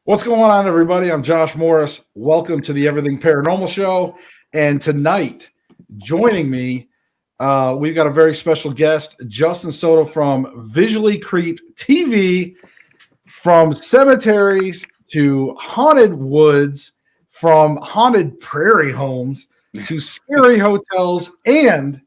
What's going on, everybody? I'm Josh Morris. Welcome to the Everything Paranormal Show. And tonight, joining me, we've got a very special guest, Justin Soto from Visually Creep TV, from cemeteries to haunted woods, from haunted prairie homes to scary hotels, and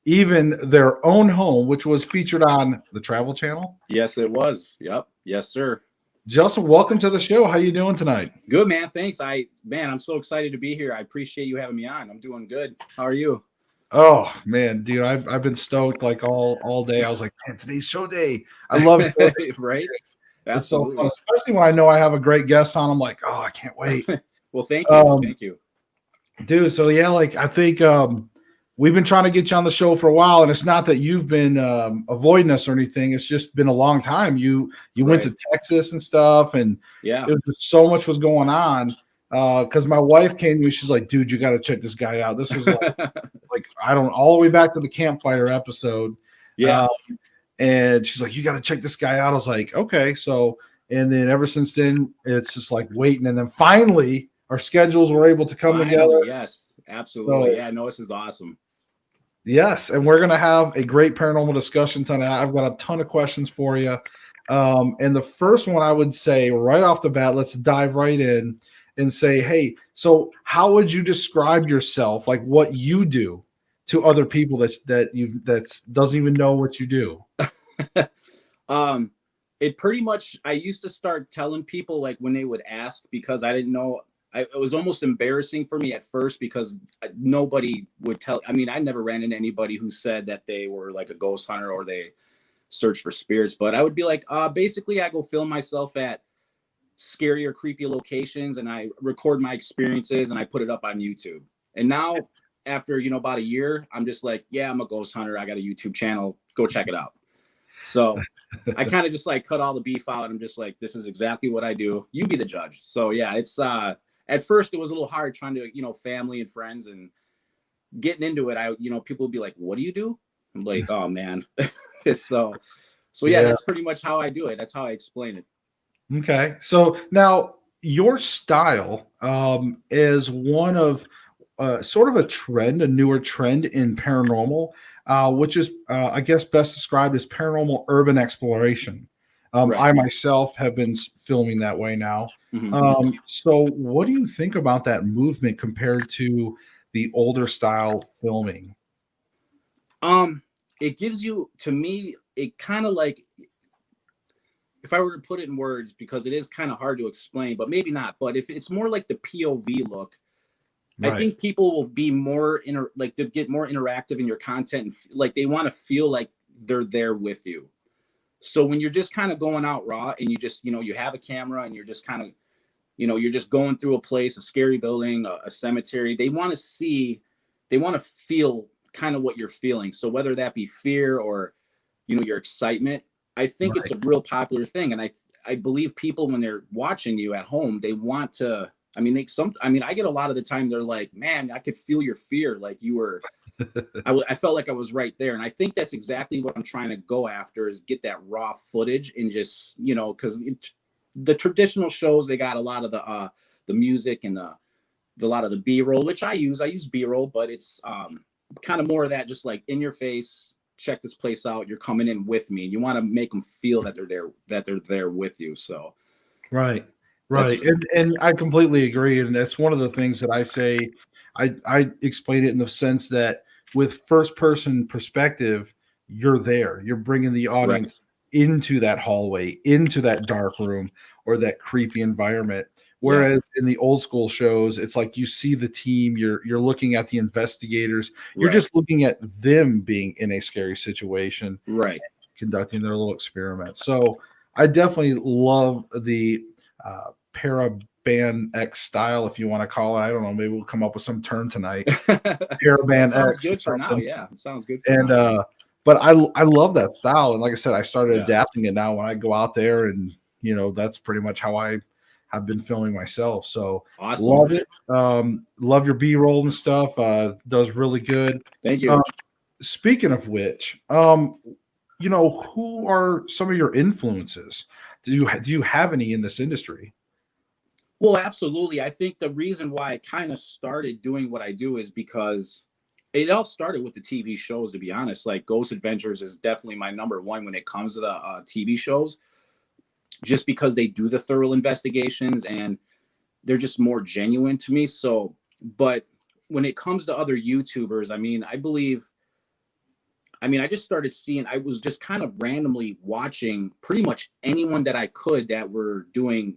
even their own home, which was featured on the Travel Channel. Yes, it was. Yep. Yes, sir. Justin, welcome to the show. How you doing tonight? Good, man. Thanks. I'm so excited to be here. I appreciate you having me on. I'm doing good. How are you? Oh man, dude, I've been stoked like all day. I was like, man, today's show day. I love it. Right? It's so Absolutely. fun, especially when I know I have a great guest on. I'm like, oh, I can't wait. Well, thank you. Thank you. Dude. So yeah, like I think we've been trying to get you on the show for a while, and it's not that you've been avoiding us or anything. It's just been a long time. You went to Texas and stuff, and yeah, it was just so much was going on. Because my wife came to me, she's like, dude, you got to check this guy out. This was like I don't all the way back to the campfire episode. Yeah. And she's like, you got to check this guy out. I was like, okay. So, and then ever since then, it's just like waiting. And then finally, our schedules were able to come together. Yes, absolutely. So, yeah, no, this is awesome. Yes. And we're going to have a great paranormal discussion tonight. I've got a ton of questions for you. And the first one I would say right off the bat, let's dive right in and say, hey, so how would you describe yourself, like what you do to other people that doesn't even know what you do? It pretty much, I used to start telling people like when they would ask, because I didn't know, it was almost embarrassing for me at first because nobody would tell. I mean, I never ran into anybody who said that they were like a ghost hunter or they search for spirits, but I would be like, basically I go film myself at scary or creepy locations and I record my experiences and I put it up on YouTube. And now after, about a year, I'm just like, yeah, I'm a ghost hunter. I got a YouTube channel. Go check it out. So I kind of just like cut all the beef out. I'm just like, this is exactly what I do. You be the judge. So yeah, it's at first it was a little hard trying to, family and friends and getting into it. People would be like, what do you do? I'm like, oh man. so yeah, that's pretty much how I do it. That's how I explain it. Okay. So now your style is one of sort of a trend, a newer trend in paranormal, which is, I guess, best described as paranormal urban exploration. Right. I myself have been filming that way now. Mm-hmm. So what do you think about that movement compared to the older style filming? It gives you, to me, it kind of like, if I were to put it in words, because it is kind of hard to explain, but maybe not. But if it's more like the POV look, right. I think people will be more to get more interactive in your content, and like they want to feel like they're there with you. So when you're just kind of going out raw and you just, you have a camera and you're just kind of, you're just going through a place, a scary building, a cemetery, they want to feel kind of what you're feeling. So whether that be fear or, your excitement, I think it's a real popular thing. And I believe people, when they're watching you at home, they want to, I get a lot of the time they're like, man, I could feel your fear. Like you were, I felt like I was right there. And I think that's exactly what I'm trying to go after, is get that raw footage and just, because the traditional shows, they got a lot of the music and a lot of the B-roll, which I use B-roll, but it's kind of more of that, just like in your face, check this place out. You're coming in with me. You want to make them feel that they're there with you. So. Right. And I completely agree. And that's one of the things that I say, I explain it in the sense that with first person perspective, you're there, you're bringing the audience into that hallway, into that dark room or that creepy environment. Whereas in the old school shows, it's like you see the team, you're looking at the investigators, you're just looking at them being in a scary situation, conducting their little experiments. So I definitely love the Paraban X style, if you want to call it. I don't know. Maybe we'll come up with some term tonight. Paraban X. Good for now. Yeah, it sounds good. But I love that style, and like I said, I started adapting it now when I go out there, and that's pretty much how I have been filming myself. So awesome. Love it. Love your B-roll and stuff. Does really good. Thank you. Speaking of which, who are some of your influences? Do you have any in this industry? Well, absolutely. I think the reason why I kind of started doing what I do is because it all started with the TV shows, to be honest. Like Ghost Adventures is definitely my number one when it comes to the TV shows, just because they do the thorough investigations and they're just more genuine to me. So, but when it comes to other YouTubers, I mean, I just started seeing, I was just kind of randomly watching pretty much anyone that I could that were doing,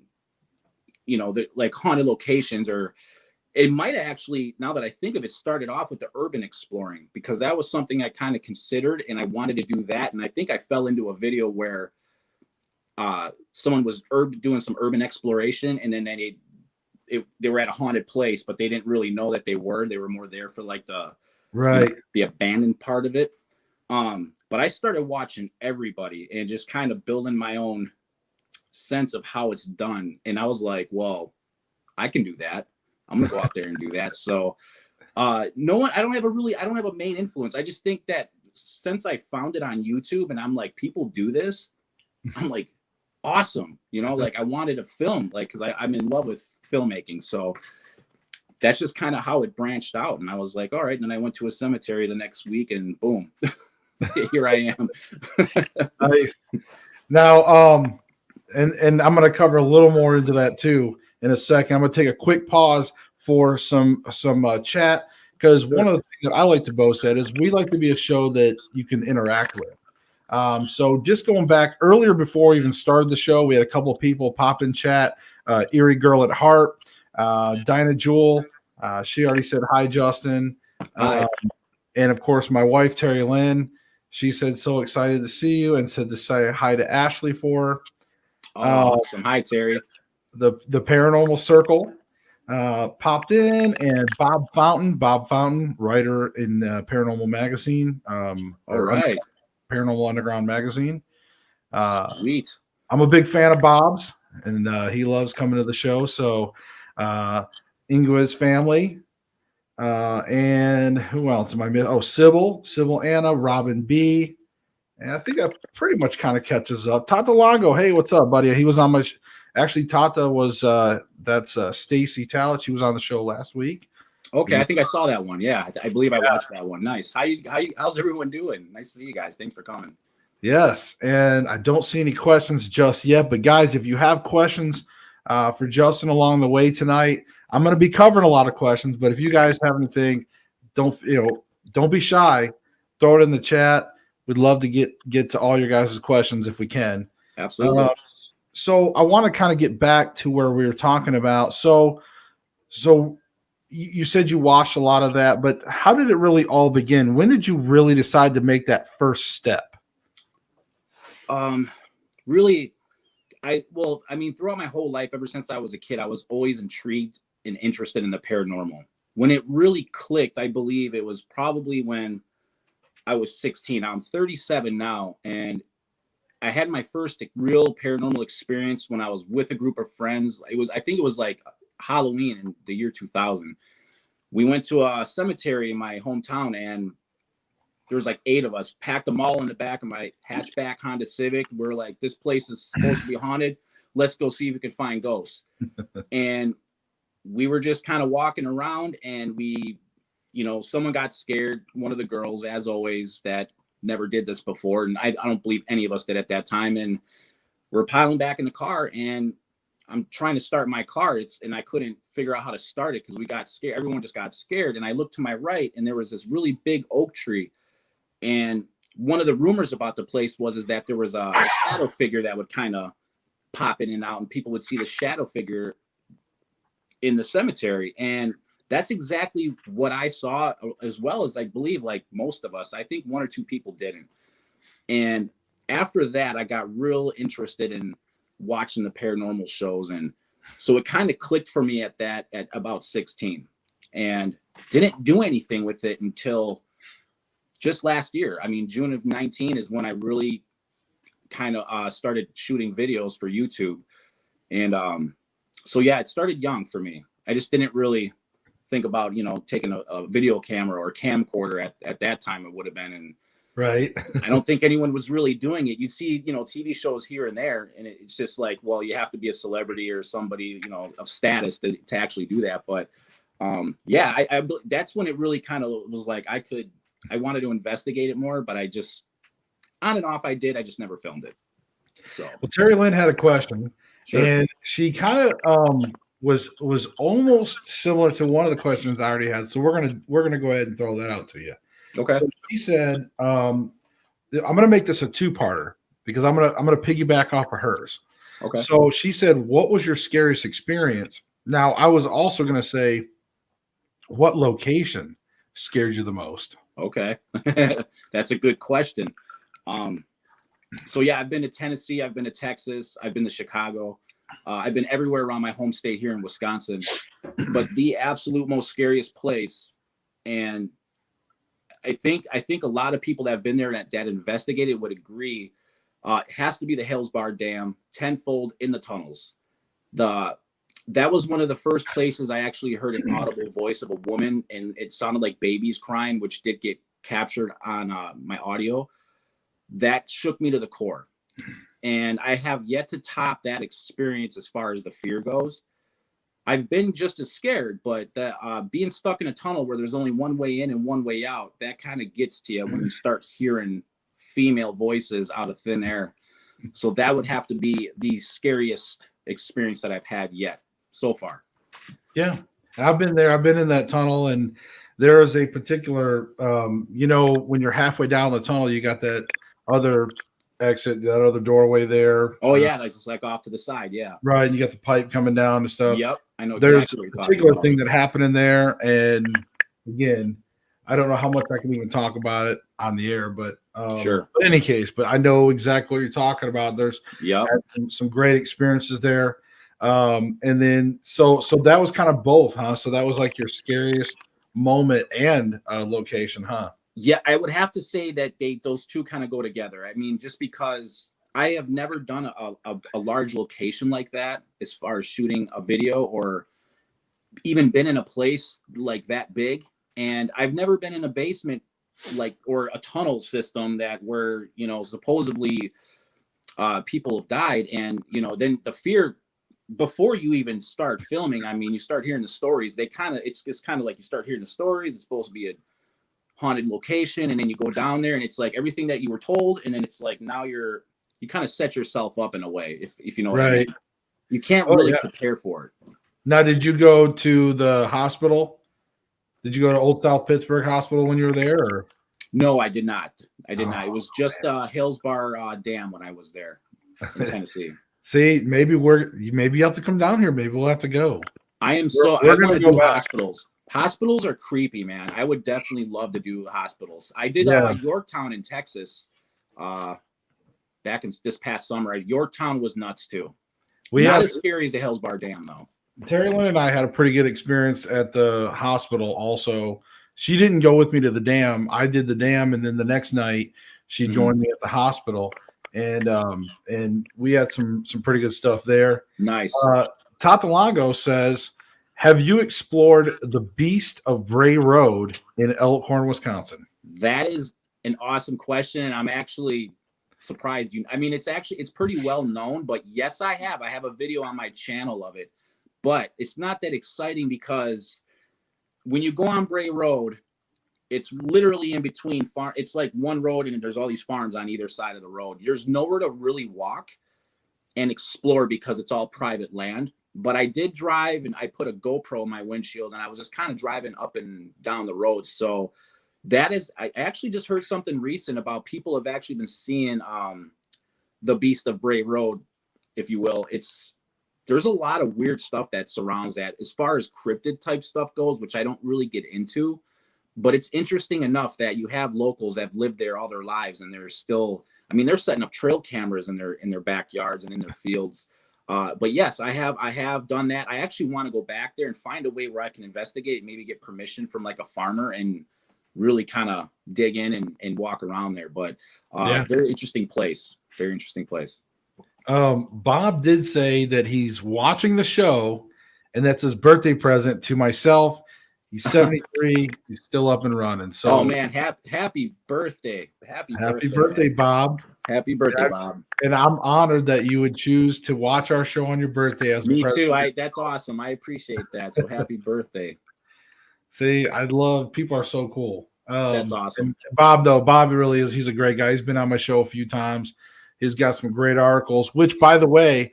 like haunted locations, or it might have actually, now that I think of it, started off with the urban exploring, because that was something I kind of considered and I wanted to do that. And I think I fell into a video where someone was doing some urban exploration, and then they were at a haunted place, but they didn't really know that they were more there for like the abandoned part of it. But I started watching everybody and just kind of building my own sense of how it's done. And I was like, well, I can do that. I'm gonna go out there and do that. So no one, I don't have a main influence. I just think that since I found it on YouTube and I'm like, people do this, I'm like, awesome. Like I wanted to film, like, because I'm in love with filmmaking. So that's just kind of how it branched out. And I was like, all right. And then I went to a cemetery the next week and boom, here I am. Nice. Now, and I'm going to cover a little more into that too in a second. I'm going to take a quick pause for some chat, because one of the things that I like to boast at is we like to be a show that you can interact with. So just going back earlier, before we even started the show, we had a couple of people pop in chat. Eerie Girl at Heart, Dinah Jewel. She already said hi, Justin. Hi. And of course, my wife, Terry Lynn. She said, so excited to see you, and said to say hi to Ashley for her. Awesome. Hi, Terry. The Paranormal Circle popped in, and Bob Fountain, writer in Paranormal Magazine. All right. Paranormal Underground Magazine. Sweet. I'm a big fan of Bob's, and he loves coming to the show. So Ingua's family. And who else am I missing? Oh, Sybil Anna, Robin B. And I think that pretty much kind of catches up. Tata Longo, hey, what's up, buddy? He was on my actually, Tata was that's Stacy Talent. She was on the show last week. Okay, I think I saw that one. Yeah, I believe I watched that one. Nice. How's everyone doing? Nice to see you guys. Thanks for coming. Yes, and I don't see any questions just yet. But guys, if you have questions for Justin along the way tonight, I'm going to be covering a lot of questions. But if you guys have anything, don't be shy. Throw it in the chat. We'd love to get to all your guys' questions if we can. Absolutely. So I want to kind of get back to where we were talking about. So you said you watched a lot of that, but how did it really all begin? When did you really decide to make that first step? Really, throughout my whole life, ever since I was a kid, I was always intrigued and interested in the paranormal. When it really clicked, I believe it was probably when I was 16. I'm 37 now, and I had my first real paranormal experience when I was with a group of friends. I think it was like Halloween in the year 2000. We went to a cemetery in my hometown, and there was like 8 of us, packed them all in the back of my hatchback Honda Civic. We're like, this place is supposed to be haunted. Let's go see if we can find ghosts. And we were just kind of walking around, and someone got scared. One of the girls, as always, that never did this before. And I don't believe any of us did at that time. And we're piling back in the car, and I'm trying to start my car. And I couldn't figure out how to start it because we got scared. Everyone just got scared. And I looked to my right, and there was this really big oak tree. And one of the rumors about the place is that there was a shadow figure that would kind of pop in and out, and people would see the shadow figure in the cemetery. And that's exactly what I saw, as well as I believe, like most of us. I think 1 or 2 people didn't. And after that, I got real interested in watching the paranormal shows. And so it kind of clicked for me at about 16, and didn't do anything with it until just last year. I mean, June of 19 is when I really kind of started shooting videos for YouTube. And so, yeah, it started young for me. I just didn't really think about, taking a video camera or camcorder at that time. It would have been. And Right. I don't think anyone was really doing it. You see, TV shows here and there, and it's just like, well, you have to be a celebrity or somebody, of status to actually do that. But yeah, I that's when it really kind of was like I wanted to investigate it more, but I just on and off I just never filmed it. So well, Terry Lynn had a question, sure. and she kind of was almost similar to one of the questions I already had. So we're gonna go ahead and throw that out to you. Okay. So she said, I'm gonna make this a two-parter because I'm gonna piggyback off of hers. Okay. So she said, what was your scariest experience? Now I was also gonna say, what location scared you the most? Okay. That's a good question. So yeah, I've been to Tennessee, I've been to Texas, I've been to Chicago. I've been everywhere around my home state here in Wisconsin. But the absolute most scariest place, and I think a lot of people that have been there that investigated would agree, it has to be the Hellsbar Dam, tenfold in the tunnels. That was one of the first places I actually heard an audible voice of a woman, and it sounded like babies crying, which did get captured on my audio. That shook me to the core. And I have yet to top that experience as far as the fear goes. I've been just as scared, but being stuck in a tunnel where there's only one way in and one way out, that kind of gets to you when you start hearing female voices out of thin air. So that would have to be the scariest experience that I've had yet so far. Yeah, I've been there. I've been in that tunnel, and there is a particular, when you're halfway down the tunnel, you got that other exit, that other doorway there. Oh yeah, like just like off to the side. Yeah. Right. And you got the pipe coming down and stuff. Yep. I know. There's exactly a particular thing that happened in there. And again, I don't know how much I can even talk about it on the air, but sure. But in any case, but I know exactly what you're talking about. There's some great experiences there. And then so that was kind of both, huh? So that was like your scariest moment and location, huh? Yeah, I would have to say that those two kind of go together. I mean, just because I have never done a large location like that as far as shooting a video or even been in a place like that big. And I've never been in a basement or a tunnel system that where, supposedly people have died. And, then the fear before you even start filming, I mean, you start hearing the stories. It's kind of like you start hearing the stories. It's supposed to be a haunted location, and then you go down there and it's like everything that you were told, and then it's like now you kind of set yourself up in a way, if you know what I mean. You can't really prepare for it. Now, did you go to the hospital? Did you go to Old South Pittsburgh Hospital when you were there? Or? No, I did not. It was just Hillsbar Dam when I was there in Tennessee. See, maybe you have to come down here. Maybe we'll have to go. I want to do hospitals. Hospitals are creepy, man. I would definitely love to do hospitals. I did Yorktown in Texas back in this past summer. Yorktown was nuts too. Not as scary as the Hellsbar Dam, though. Terry Lynn and I had a pretty good experience at the hospital also. She didn't go with me to the dam. I did the dam, and then the next night she joined me at the hospital. And we had some pretty good stuff there. Nice. Tatalago says, have you explored the Beast of Bray Road in Elkhorn, Wisconsin? That is an awesome question, and I'm actually surprised. I mean, it's pretty well known, but yes, I have. I have a video on my channel of it, but it's not that exciting because when you go on Bray Road, it's literally in between farm. It's like one road, and there's all these farms on either side of the road. There's nowhere to really walk and explore because it's all private land. But I did drive, and I put a GoPro in my windshield, and I was just kind of driving up and down the road. So I actually just heard something recent about people have actually been seeing the Beast of Bray Road, if you will. There's a lot of weird stuff that surrounds that as far as cryptid type stuff goes, which I don't really get into. But it's interesting enough that you have locals that have lived there all their lives, and they're still, I mean, they're setting up trail cameras in their backyards and in their fields. But yes, I have done that. I actually want to go back there and find a way where I can investigate, maybe get permission from like a farmer and really kind of dig in and walk around there. But very interesting place. Very interesting place. Bob did say that he's watching the show, and that's his birthday present to myself, He's 73. He's still up and running. So, oh man, happy birthday! Happy birthday, man. Bob! Happy birthday, Bob! And I'm honored that you would choose to watch our show on your birthday. As me too. That's awesome. I appreciate that. So happy birthday! See, I love people are so cool. That's awesome. Bob, though, Bob really is. He's a great guy. He's been on my show a few times. He's got some great articles. Which, by the way,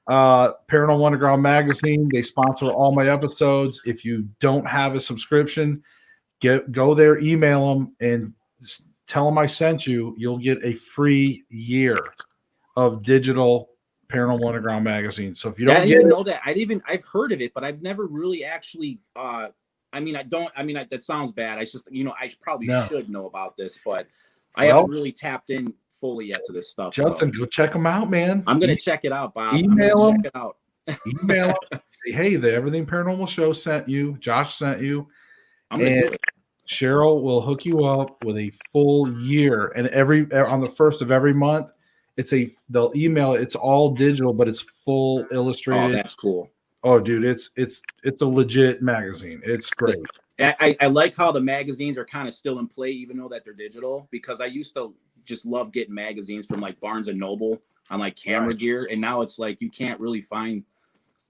Paranormal Underground Magazine, they sponsor all my episodes. If you don't have a subscription, go there, email them, and tell them I sent you. You'll get a free year of digital Paranormal Underground Magazine. So if you don't know that, I've heard of it, but I've never really actually. That sounds bad. I just, I probably should know about this, but I haven't really tapped in fully yet to this stuff. Justin, go check them out, man. I'm gonna check it out, Bob. Email them. Check it out. Email them. Say, hey, the Everything Paranormal Show sent you. Josh sent you. I'm gonna do it. Cheryl will hook you up with a full year, and on the first of every month, they'll email it. It's all digital, but it's full illustrated. Oh, that's cool. Oh, dude, it's a legit magazine. It's great. I like how the magazines are kind of still in play, even though that they're digital, because I used to just love getting magazines from like Barnes and Noble on like camera gear, and now it's like you can't really find.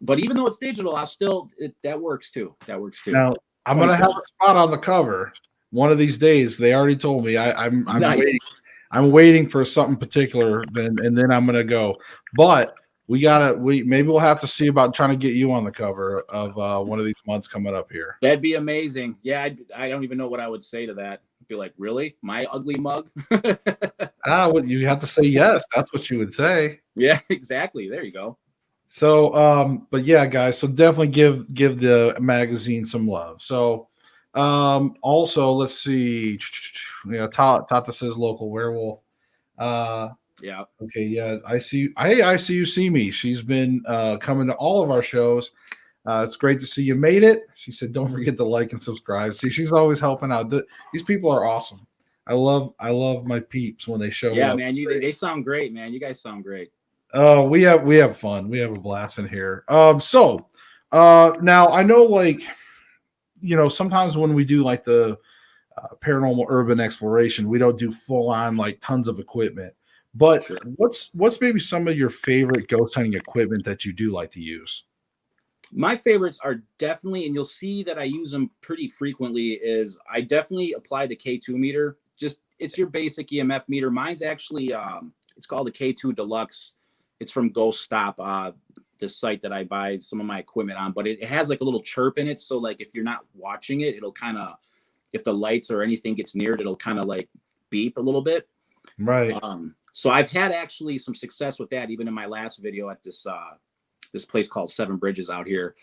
But even though it's digital, that works too. That works too. Now I'm gonna have a spot on the cover one of these days. They already told me. I'm nice. waiting. I'm waiting for something particular, and then I'm gonna go. But maybe we'll have to see about trying to get you on the cover of one of these months coming up here. That'd be amazing. Yeah, I don't even know what I would say to that. Be like, really? My ugly mug? You have to say yes. That's what you would say. Yeah, exactly. There you go. So, but yeah, guys. So definitely give the magazine some love. So, also let's see. Yeah, Tata says local werewolf. Yeah. Okay. Yeah. I see you see me. She's been coming to all of our shows. It's great to see you made it. She said, "Don't forget to like and subscribe." See, she's always helping out. These people are awesome. I love my peeps when they show up. Yeah, man. They sound great, man. You guys sound great. Oh, we have fun. We have a blast in here. So now I know, like, sometimes when we do like the paranormal urban exploration, we don't do full on like tons of equipment. But sure. What's maybe some of your favorite ghost hunting equipment that you do like to use? My favorites are definitely, and you'll see that I use them pretty frequently, is I definitely apply the K2 meter. Just, it's your basic EMF meter. Mine's actually, it's called the K2 Deluxe. It's from Ghost Stop, this site that I buy some of my equipment on, but it has like a little chirp in it. So like if you're not watching it, it'll kind of, if the lights or anything gets near it, it'll kind of like beep a little bit. Right. So I've had actually some success with that, even in my last video at this place called Seven Bridges out here.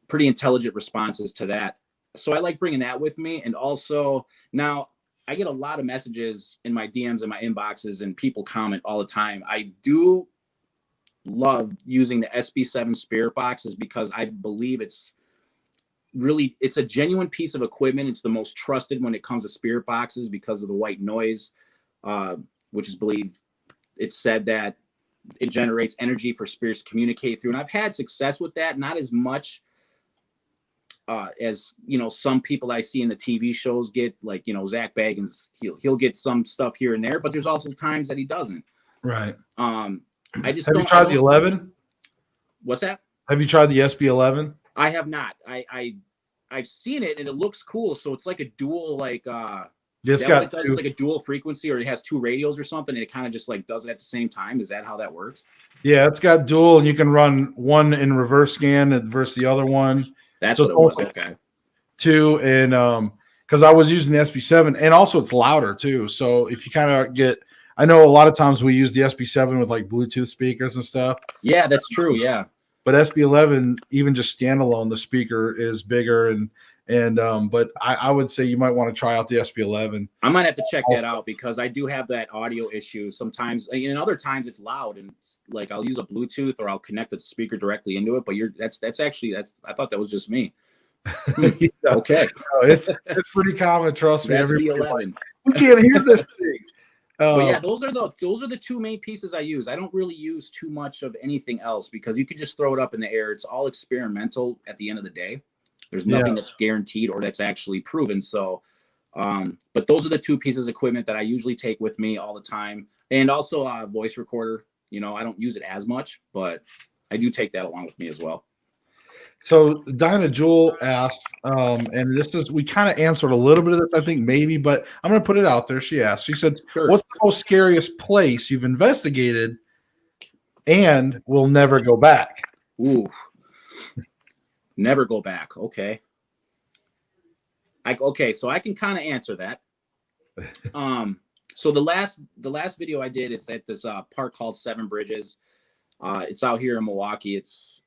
Pretty intelligent responses to that. So I like bringing that with me. And also now I get a lot of messages in my DMs and my inboxes, and people comment all the time. I do love using the SB7 spirit boxes because I believe it's a genuine piece of equipment. It's the most trusted when it comes to spirit boxes because of the white noise, which is believed. It's said that it generates energy for spirits to communicate through. And I've had success with that, not as much as, some people I see in the TV shows get, like, Zach Baggins, he'll get some stuff here and there, but there's also times that he doesn't. Right. I just have you tried the 11? What's that? Have you tried the SB11? I have not. I've seen it and it looks cool. So it's like a dual, like, it's like a dual frequency, or it has two radios or something, and it kind of just like does it at the same time. Is that how that works? Yeah, it's got dual, and you can run one in reverse scan versus the other one. That's what it was. Okay. Two, and because I was using the SB7, and also it's louder too. So if you kind of I know a lot of times we use the SB7 with like Bluetooth speakers and stuff. Yeah, that's true. Yeah. But SB11, even just standalone, the speaker is bigger, but I would say you might want to try out the SB11. I might have to check that out because I do have that audio issue sometimes. And other times it's loud, and like I'll use a Bluetooth or I'll connect the speaker directly into it. But that's I thought that was just me. Okay, no, it's pretty common. Trust me. Everybody's like, we can't hear this thing. But yeah, those are the two main pieces I use. I don't really use too much of anything else because you could just throw it up in the air. It's all experimental at the end of the day. There's nothing that's guaranteed or that's actually proven. So, but those are the two pieces of equipment that I usually take with me all the time. And also a voice recorder. You know, I don't use it as much, but I do take that along with me as well. So Dinah Jewel asked, and this is, we kind of answered a little bit of this, I think maybe, but I'm going to put it out there. She asked, she said, Sure. What's the most scariest place you've investigated and will never go back? Ooh, never go back. Okay. Okay. So I can kind of answer that. So the last video I did is at this park called Seven Bridges. It's out here in Milwaukee. It's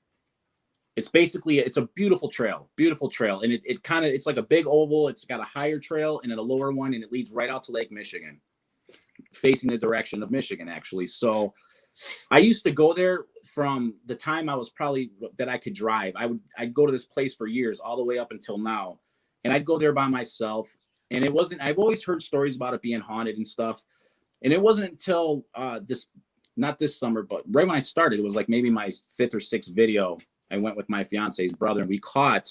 basically, it's a beautiful trail. And it kind of, it's like a big oval. It's got a higher trail and then a lower one, and it leads right out to Lake Michigan, facing the direction of Michigan, actually. So I used to go there from the time I was probably that I could drive. I'd go to this place for years, all the way up until now. And I'd go there by myself. And it wasn't, I've always heard stories about it being haunted and stuff. And it wasn't until not this summer, but right when I started, it was like maybe my 5th or 6th video. I went with my fiance's brother, and we caught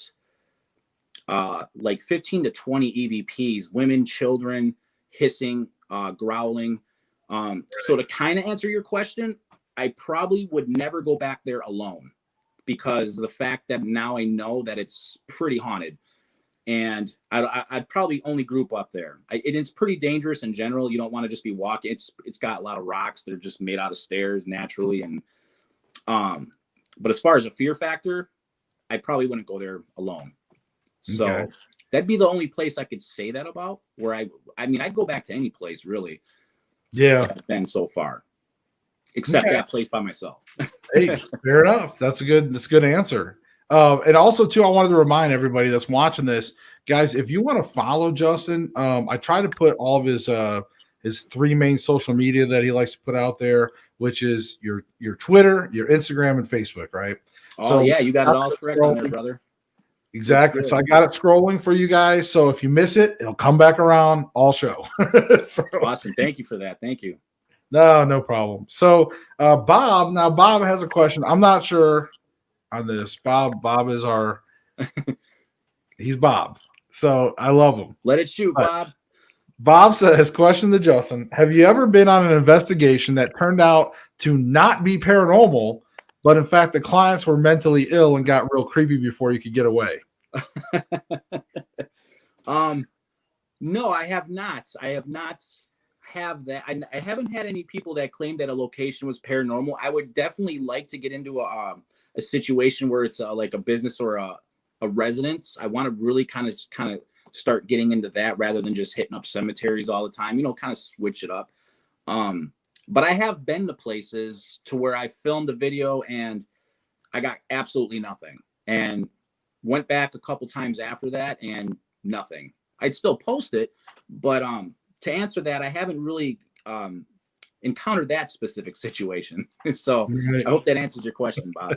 like 15 to 20 EVPs, women, children, hissing, growling. So to kind of answer your question, I probably would never go back there alone, because the fact that now I know that it's pretty haunted, and I'd probably only group up there. It's pretty dangerous in general. You don't want to just be walking. It's got a lot of rocks that are just made out of stairs naturally, and but as far as a fear factor, I probably wouldn't go there alone. So that'd be the only place I could say that about, where I mean, I'd go back to any place really. Yeah. I've been so far, except that place by myself. Hey, fair enough. That's a good answer. And also too, I wanted to remind everybody that's watching this, guys, if you want to follow Justin, I try to put all of his 3 main social media that he likes to put out there, which is your Twitter, your Instagram, and Facebook, right? Oh, so yeah, you got it all correct on there, brother. Exactly. So I got it scrolling for you guys. So if you miss it, it'll come back around all show. So, awesome. Thank you for that. Thank you. No problem. So Bob has a question. I'm not sure on this. Bob is he's Bob. So I love him. Let it shoot, Bob. Bob says, question to Justin, have you ever been on an investigation that turned out to not be paranormal, but in fact the clients were mentally ill and got real creepy before you could get away? No, I have not. I have not have that. I haven't had any people that claim that a location was paranormal. I would definitely like to get into a situation where it's like a business or a residence. I want to really kind of start getting into that rather than just hitting up cemeteries all the time, kind of switch it up. But I have been to places to where I filmed a video and I got absolutely nothing, and went back a couple times after that and nothing. I'd still post it, but to answer that, I haven't really encountered that specific situation. So I hope that answers your question, Bob.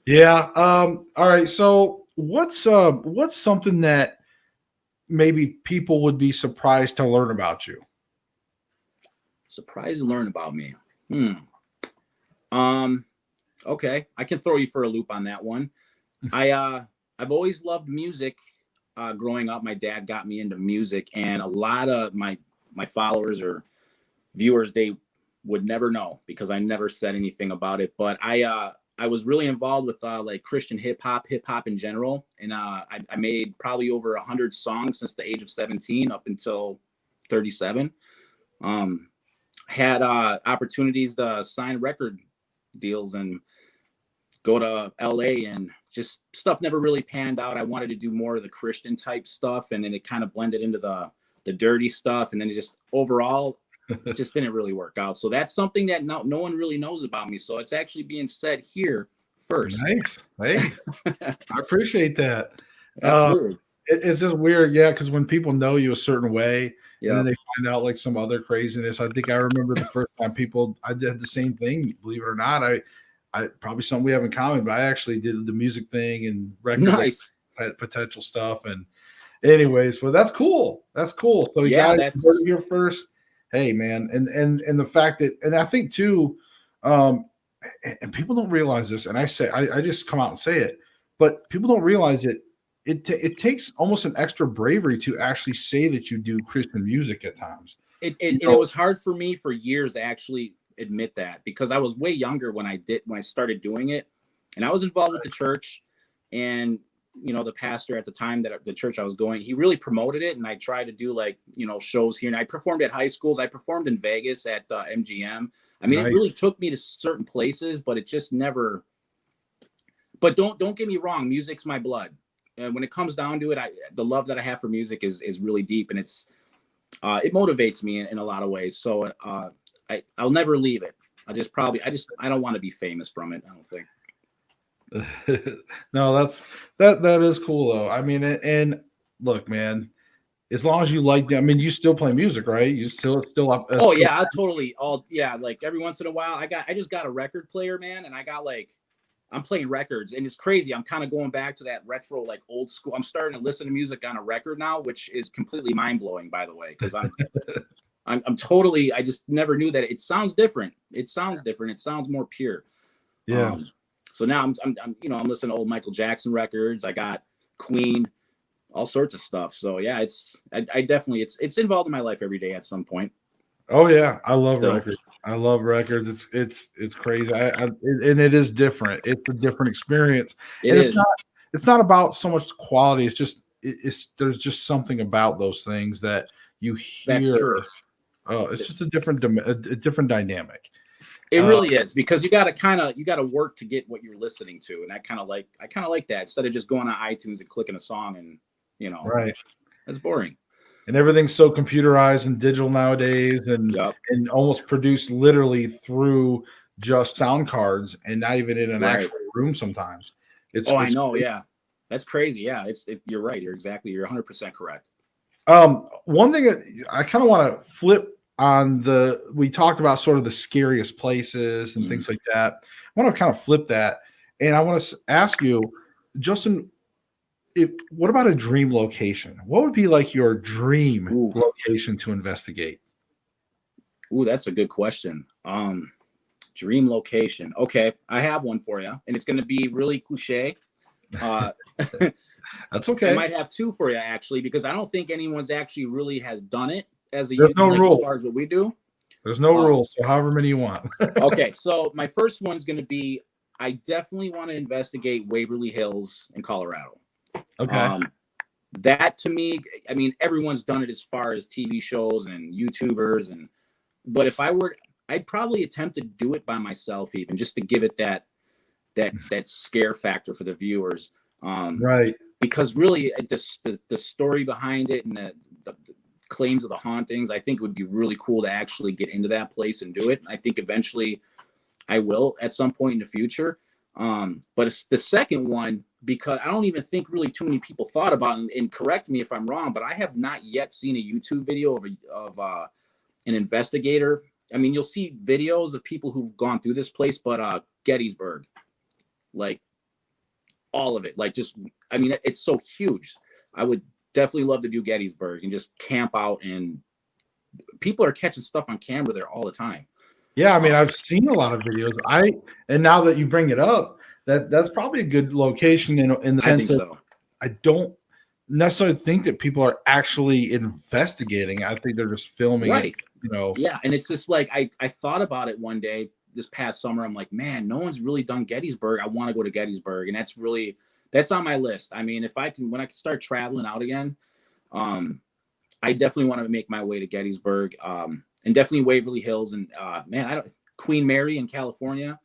Yeah. All right. So what's something that maybe people would be surprised to learn about you? Surprised to learn about me. Okay. I can throw you for a loop on that one. I've always loved music. Growing up, my dad got me into music, and a lot of my followers or viewers, they would never know because I never said anything about it. But I was really involved with like Christian hip hop in general, and I made probably over 100 songs since the age of 17 up until 37. Had opportunities to sign record deals and go to LA, and just stuff never really panned out. I wanted to do more of the Christian type stuff, and then it kind of blended into the dirty stuff, and then it just overall it just didn't really work out. So that's something that no one really knows about me. So it's actually being said here first. Nice. Hey, I appreciate that. Absolutely. It's just weird, yeah, because when people know you a certain way, and then they find out like some other craziness. I think I remember the first time I did the same thing. Believe it or not, I probably something we have in common, but I actually did the music thing and record potential stuff. And anyways, well, that's cool. That's cool. So you guys heard it here first. Hey, man, and the fact that, and I think too, and people don't realize this, and I just come out and say it, but people don't realize it takes almost an extra bravery to actually say that you do Christian music at times. And it was hard for me for years to actually admit that, because I was way younger when I started doing it, and I was involved with the church, and the pastor at the time that the church I was going, he really promoted it, and I tried to do like shows here, and I performed at high schools. I performed in Vegas at MGM. I mean, It really took me to certain places, but it just never. But don't get me wrong, music's my blood. When it comes down to it, the love that I have for music is really deep, and it motivates me in a lot of ways. So I'll never leave it. I don't want to be famous from it, I don't think. No, that is cool though. I mean, and look, man, as long as you like them, I mean, you still play music, right? You still up. Yeah, I totally. Like every once in a while, I just got a record player, man, and I'm playing records, and it's crazy. I'm kind of going back to that retro, like old school. I'm starting to listen to music on a record now, which is completely mind blowing, by the way, because I'm totally. I just never knew that it sounds different. It sounds different. It sounds more pure. Yeah. So now I'm listening to old Michael Jackson records. I got Queen, all sorts of stuff. So yeah, I definitely it's involved in my life every day at some point. Oh yeah, I love records. I love records. It's crazy. And it is different. It's a different experience. It's not about so much quality. It's just there's just something about those things that you hear. That's true. Oh, it's just a different dynamic. It really is, because you got to work to get what you're listening to, and I kind of like that, instead of just going on iTunes and clicking a song and right. That's boring. And everything's so computerized and digital nowadays, and almost produced literally through just sound cards and not even in an actual room sometimes. I know, crazy. Yeah. That's crazy. Yeah, you're right. You're 100% correct. One thing I kind of want to flip on we talked about sort of the scariest places and things like that. I want to kind of flip that, and I want to ask you, Justin, what about a dream location? What would be like your dream location to investigate? Ooh, that's a good question. Dream location. Okay, I have one for you, and it's going to be really cliche. That's okay. I might have two for you, actually, because I don't think anyone's actually really has done it as far as what we do. There's no rules, so however many you want. Okay, so my first one's going to be, I definitely want to investigate Waverly Hills in Colorado. Okay. That to me, I mean, everyone's done it as far as TV shows and YouTubers, but if I'd probably attempt to do it by myself, even just to give it that scare factor for the viewers. Right. Because really, the story behind it and the claims of the hauntings, I think it would be really cool to actually get into that place and do it. I think eventually I will at some point in the future. But it's the second one, because I don't even think really too many people thought about it, and correct me if I'm wrong, but I have not yet seen a YouTube video of an investigator. I mean, you'll see videos of people who've gone through this place, but Gettysburg, like all of it, like just, I mean, it's so huge. I would definitely love to do Gettysburg and just camp out, and people are catching stuff on camera there all the time. Yeah, I mean, I've seen a lot of videos. And now that you bring it up, that's probably a good location in the sense that I don't necessarily think that people are actually investigating. I think they're just filming it, Yeah, and it's just like I thought about it one day this past summer. I'm like, man, no one's really done Gettysburg. I want to go to Gettysburg, and that's on my list. I mean, when I can start traveling out again, I definitely want to make my way to Gettysburg. And definitely Waverly Hills, and Queen Mary in California.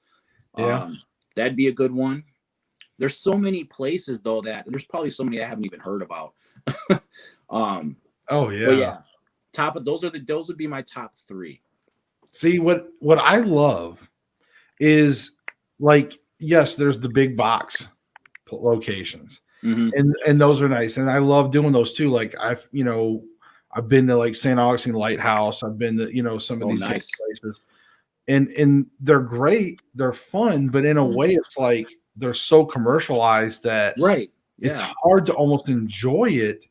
Yeah, that'd be a good one. There's so many places though that there's probably so many I haven't even heard about. Oh yeah. But yeah, those would be my top three. See, what I love is, like, yes, there's the big box locations, and those are nice, and I love doing those too. Like I've been to like St. Augustine Lighthouse. I've been to some of these places, and they're great. They're fun, but in a way, it's like they're so commercialized that it's hard to almost enjoy it,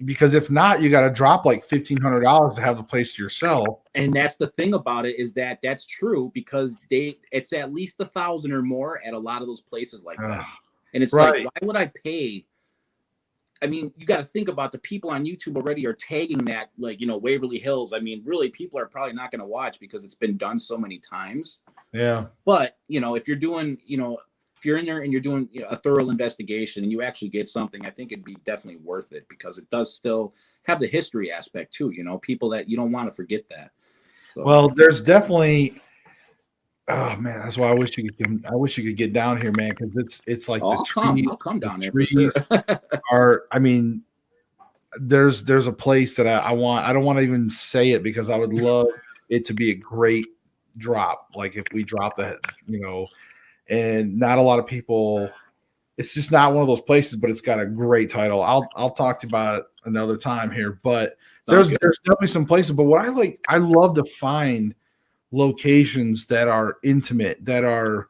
because if not, you got to drop like $1,500 to have the place to yourself. And that's the thing about it, is that that's true, because it's at least 1,000 or more at a lot of those places like that. And it's like, why would I pay? I mean, you got to think about the people on YouTube already are tagging that, like, you know, Waverly Hills. I mean, really, people are probably not going to watch because it's been done so many times. Yeah. But, you know, if you're doing, you know, if you're in there and you're doing, you know, a thorough investigation and you actually get something, I think it'd be definitely worth it because it does still have the history aspect too. You know, people that you don't want to forget that. So, well, there's definitely. Oh man, that's why I wish you could get down here, man, because it's like I'll come down there for sure. are. I mean, there's a place that I want. I don't want to even say it because I would love it to be a great drop. Like if we drop that, you know, and not a lot of people. It's just not one of those places, but it's got a great title. I'll talk to you about it another time here. But there's definitely some places. But what I love to find locations that are intimate, that are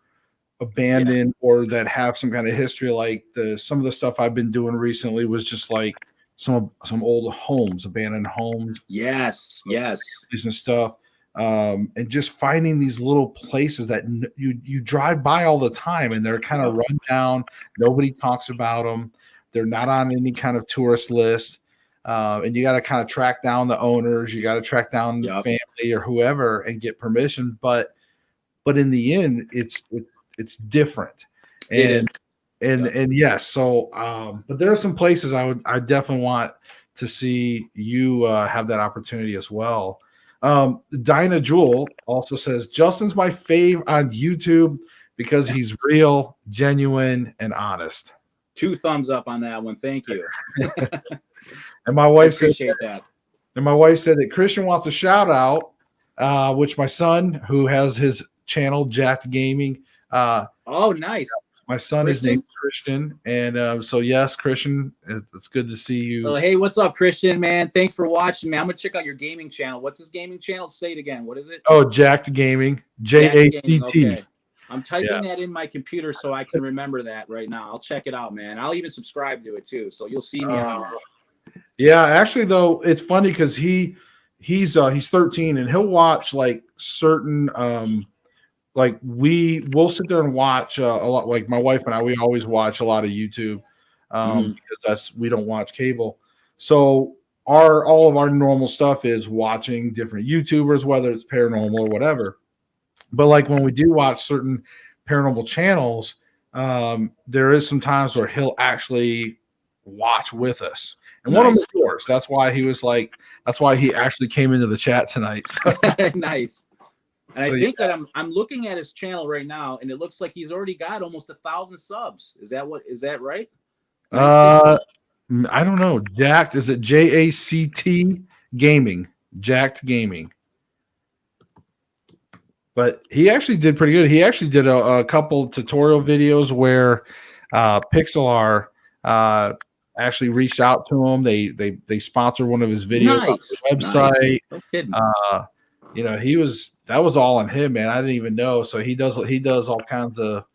abandoned, or that have some kind of history. Like some of the stuff I've been doing recently was just like some old homes, abandoned homes. Yes. And stuff. And just finding these little places that you drive by all the time and they're kind of run down. Nobody talks about them. They're not on any kind of tourist list. And you got to kind of track down the owners. You got to track down the family or whoever and get permission. But in the end, it's different. And yes. So, but there are some places I definitely want to see you have that opportunity as well. Dinah Jewel also says Justin's my fave on YouTube because he's real, genuine, and honest. 2 thumbs up on that one. Thank you. And my wife said that. And my wife said that Christian wants a shout out, which my son, who has his channel Jacked Gaming. Oh, nice. My son is named Christian, and so yes, Christian, it's good to see you. Oh, hey, what's up, Christian? Man, thanks for watching, man. I'm gonna check out your gaming channel. What's his gaming channel? Say it again. What is it? Oh, Jacked Gaming, JACT. Okay. I'm typing that in my computer so I can remember that right now. I'll check it out, man. I'll even subscribe to it too, so you'll see me on there. Yeah, actually, though, it's funny because he's 13 and he'll watch like certain like we'll sit there and watch a lot. Like my wife and I, we always watch a lot of YouTube because we don't watch cable. So all of our normal stuff is watching different YouTubers, whether it's paranormal or whatever. But like when we do watch certain paranormal channels, there is some times where he'll actually watch with us. And one of them is yours. That's why he actually came into the chat tonight. So. Nice. And so, I think that I'm looking at his channel right now, and it looks like he's already got almost 1,000 subs. Is that right? I don't know. Jacked, is it JACT Gaming? Jacked Gaming. But he actually did pretty good. He actually did a couple tutorial videos where Pixelar actually reached out to him. They sponsored one of his videos on his website. No kidding. You know, that was all on him, man. I didn't even know. So he does all kinds of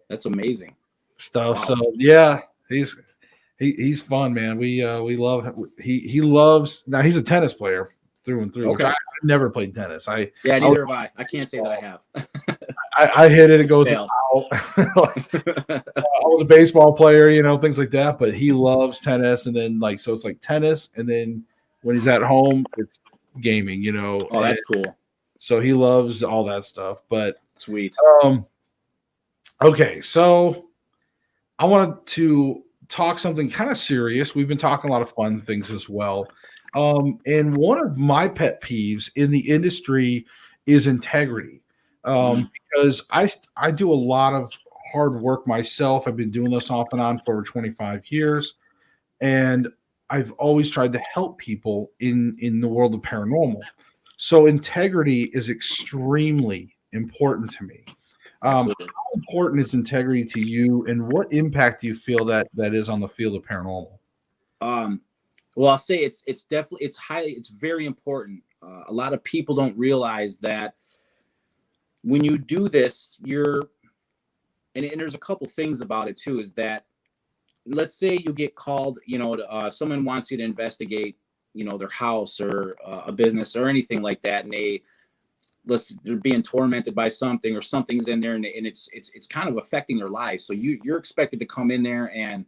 that's amazing stuff. Wow. So yeah, he's fun, man. We love him. He loves. Now he's a tennis player through and through. Okay. I've never played tennis. Neither have I. I can't say that I have. I hit it. It goes out. I was a baseball player, you know, things like that. But he loves tennis, and then so it's like tennis, and then when he's at home, it's gaming, you know. Oh, that's cool. So he loves all that stuff. But sweet. Okay, so I wanted to talk something kind of serious. We've been talking a lot of fun things as well. And one of my pet peeves in the industry is integrity. Because I do a lot of hard work myself. I've been doing this off and on for over 25 years. And I've always tried to help people in the world of paranormal. So integrity is extremely important to me. How important is integrity to you, and what impact do you feel that is on the field of paranormal? Well, I'll say it's definitely, it's very important. A lot of people don't realize that when you do this, and there's a couple things about it too, is that let's say you get called, you know, someone wants you to investigate, you know, their house or a business or anything like that. And they're being tormented by something, or something's in there, and it's kind of affecting their lives. So you're expected to come in there and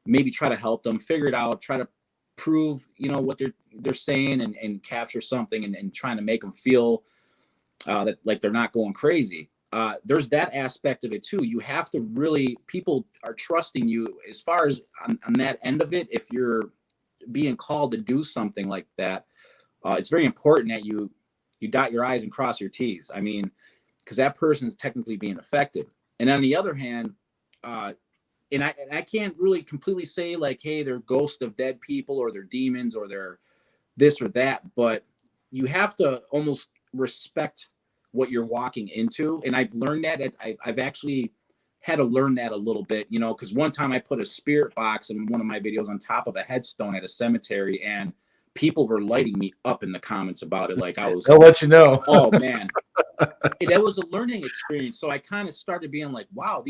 maybe try to help them figure it out, try to prove, what they're saying, and capture something, and trying to make them feel that like they're not going crazy. There's that aspect of it too. You have to really, people are trusting you as far as on that end of it. If you're being called to do something like that, it's very important that you dot your I's and cross your T's. I mean, because that person is technically being affected. And on the other hand, and I can't really completely say like, hey, they're ghosts of dead people, or they're demons, or they're this or that, but you have to almost respect what you're walking into. And I've learned that. I've actually had to learn that a little bit, because one time I put a spirit box in one of my videos on top of a headstone at a cemetery, and people were lighting me up in the comments about it. Like I was, I'll let you know. Oh man, that was a learning experience. So I kind of started being like, wow,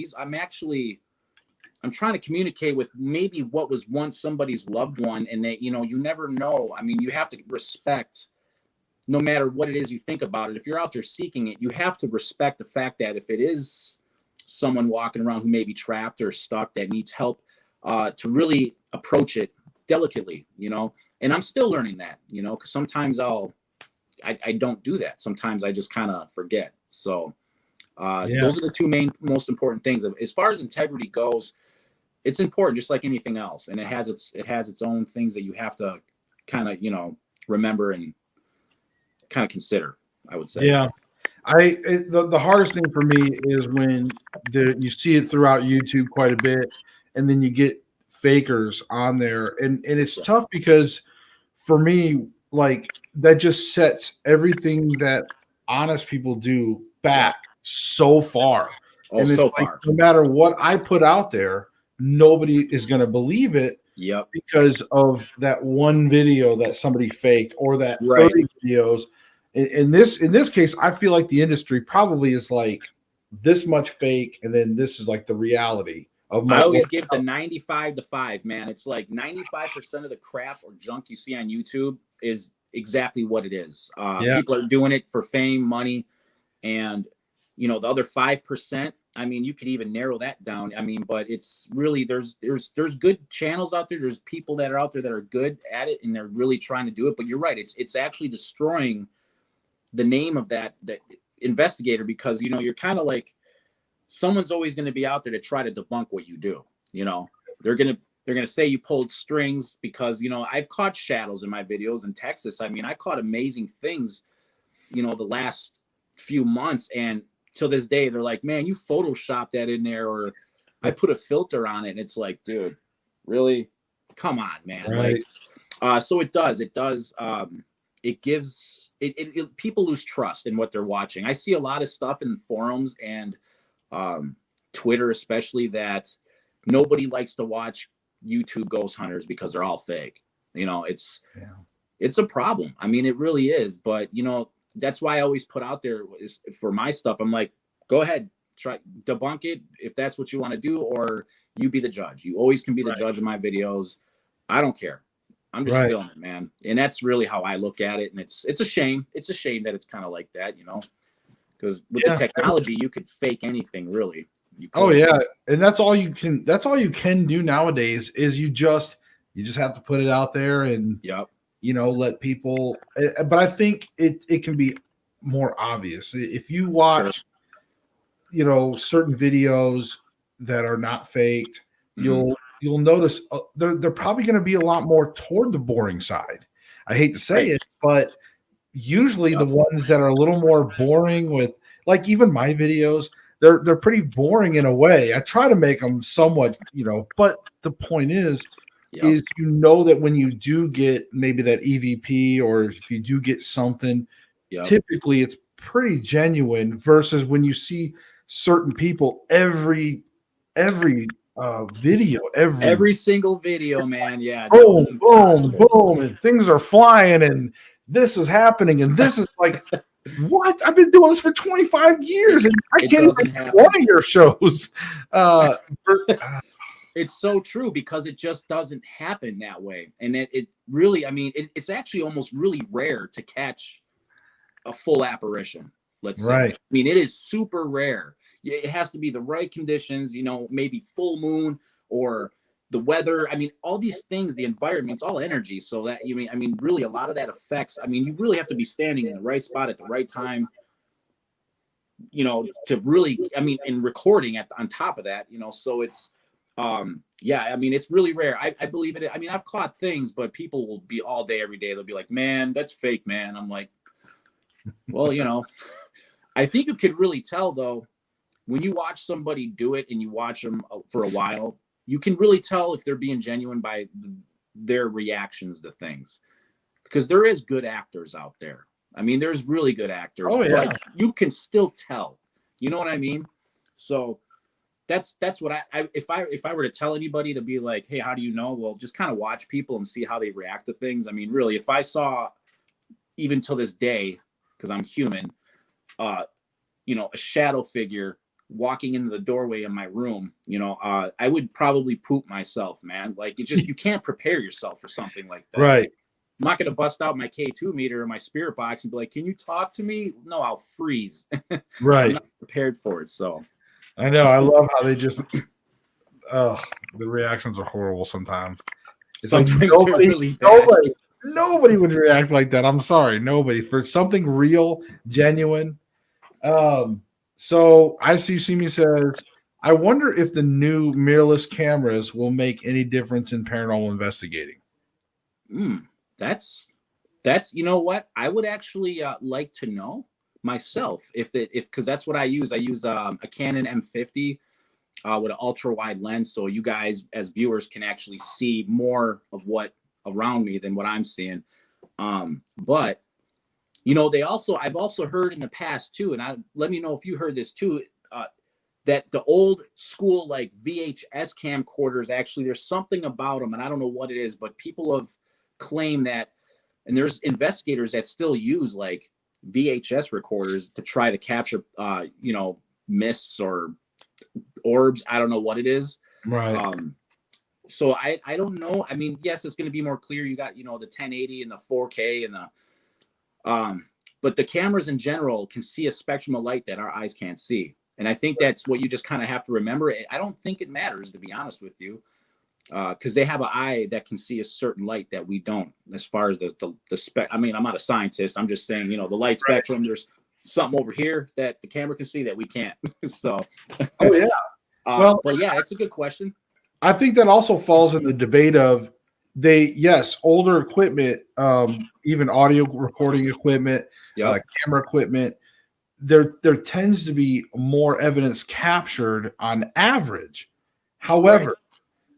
I'm trying to communicate with maybe what was once somebody's loved one, and that, you never know. I mean, you have to respect, no matter what it is you think about it. If you're out there seeking it, you have to respect the fact that if it is someone walking around who may be trapped or stuck that needs help, to really approach it delicately, and I'm still learning that, because sometimes I don't do that. Sometimes I just kind of forget. So those are the two most important things. As far as integrity goes, it's important, just like anything else, and it has its own things that you have to kind of remember and kind of consider, I would say. Yeah, the hardest thing for me is when you see it throughout YouTube quite a bit, and then you get fakers on there, and it's tough, because for me, like, that just sets everything that honest people do back so far. Oh, and it's so like, far. no matter what I put out there, nobody is going to believe it. Yep. Because of that one video that somebody faked, or that 30 videos. In this case, I feel like the industry probably is like this much fake, and then this is like the reality of my. I always give the 95-5, man. It's like 95% of the crap or junk you see on YouTube is exactly what it is. People are doing it for fame, money, and the other 5%. I mean, you could even narrow that down. I mean, but it's really, there's good channels out there. There's people that are out there that are good at it, and they're really trying to do it. But you're right. It's actually destroying the name of that investigator, because, you're kind of like, someone's always going to be out there to try to debunk what you do. They're going to say you pulled strings, because, I've caught shadows in my videos in Texas. I mean, I caught amazing things, the last few months, and till this day, they're like, man, you photoshopped that in there, or I put a filter on it. And it's like, dude, really? Come on, man. Right. Like, so it does, it gives people lose trust in what they're watching. I see a lot of stuff in forums and Twitter, especially, that nobody likes to watch YouTube ghost hunters because they're all fake. It's a problem. I mean, it really is. But, that's why I always put out there is, for my stuff, I'm like, go ahead, try debunk it if that's what you want to do, or you be the judge. You always can be the judge of my videos. I don't care. I'm just feeling it, man. And that's really how I look at it. And it's a shame. It's a shame that it's kind of like that, because with the technology, you could fake anything, really. Oh yeah, and that's all you can do nowadays, is you just have to put it out there, and let people. But I think it can be more obvious if you watch, certain videos that are not faked. You'll notice they're probably going to be a lot more toward the boring side. I hate to say it, but usually the ones that are a little more boring, with, like, even my videos, they're pretty boring in a way. I try to make them somewhat, but the point is that when you do get maybe that EVP, or if you do get something, typically it's pretty genuine, versus when you see certain people every video, every single video, man. Yeah. Boom, boom, boom, and things are flying, and this is happening, and this is like, what? I've been doing this for 25 years, and I can't even one of your shows. It's so true, because it just doesn't happen that way. And it really, I mean, it's actually almost really rare to catch a full apparition, let's say. Right. I mean, it is super rare. It has to be the right conditions, maybe full moon or the weather. I mean, all these things, the environment's all energy. So that, really a lot of that affects, you really have to be standing in the right spot at the right time, to really, in recording on top of that, so it's, it's really rare. I believe it. I've caught things, but people will be all day, every day. They'll be like, man, that's fake, man. I'm like, well, I think you could really tell though, when you watch somebody do it and you watch them for a while, you can really tell if they're being genuine by their reactions to things, because there is good actors out there. There's really good actors, but you can still tell, you know what I mean? So that's what if I were to tell anybody to be like, hey, how do you know? Well, just kind of watch people and see how they react to things. Really, if I saw, even till this day, because I'm human, a shadow figure walking into the doorway of my room, I would probably poop myself, man. Like, you can't prepare yourself for something like that. Right. I'm not going to bust out my K2 meter or my spirit box and be like, can you talk to me? No, I'll freeze. Right. I'm not prepared for it. So I know. I love how they just, the reactions are horrible sometimes. It's sometimes like nobody, really bad. nobody would react like that. I'm sorry. Nobody. For something real, genuine. So I see me says, I wonder if the new mirrorless cameras will make any difference in paranormal investigating. That's you know what, I would actually like to know myself because that's what I use. I use a Canon M50 with an ultra wide lens, so you guys as viewers can actually see more of what around me than what I'm seeing. But I've also heard in the past too, and let me know if you heard this too, that the old school like VHS camcorders, actually there's something about them, and I don't know what it is, but people have claimed that, and there's investigators that still use like VHS recorders to try to capture mists or orbs. I don't know what it is. Right. So I don't know. Yes, it's going to be more clear. You got the 1080 and the 4K and the but the cameras in general can see a spectrum of light that our eyes can't see. And I think that's what you just kind of have to remember. I don't think it matters, to be honest with you, because they have an eye that can see a certain light that we don't, as far as the spec. I'm not a scientist. I'm just saying, the light spectrum, there's something over here that the camera can see that we can't. So, oh yeah. But yeah, it's a good question. I think that also falls in the debate of older equipment, even audio recording equipment, camera equipment, there tends to be more evidence captured on average. However,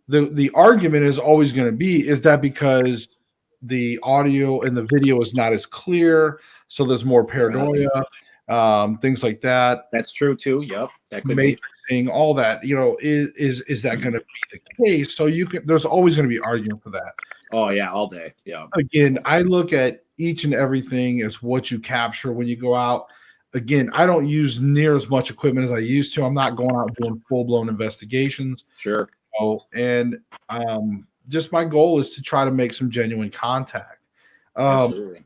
the argument is always going to be, is that because the audio and the video is not as clear, so there's more paranoia, things like that. That's true too. Yep, that could be all that. Is that going to be the case? So there's always going to be argument for that. Oh yeah, all day. Yeah. Again, I look at each and everything as what you capture when you go out. Again, I don't use near as much equipment as I used to. I'm not going out doing full-blown investigations. Sure. And just my goal is to try to make some genuine contact. Absolutely.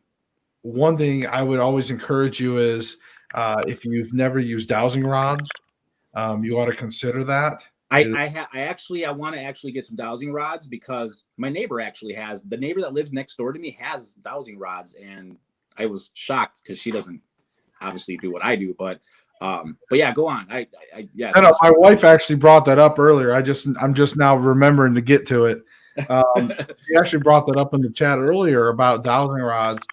One thing I would always encourage you is, if you've never used dowsing rods, you ought to consider that. I want to actually get some dowsing rods, because my neighbor the neighbor that lives next door to me has dowsing rods, and I was shocked because she doesn't obviously do what I do, but yeah, go on. Yes. My wife actually brought that up earlier. I'm just now remembering to get to it. She actually brought that up in the chat earlier about dowsing rods,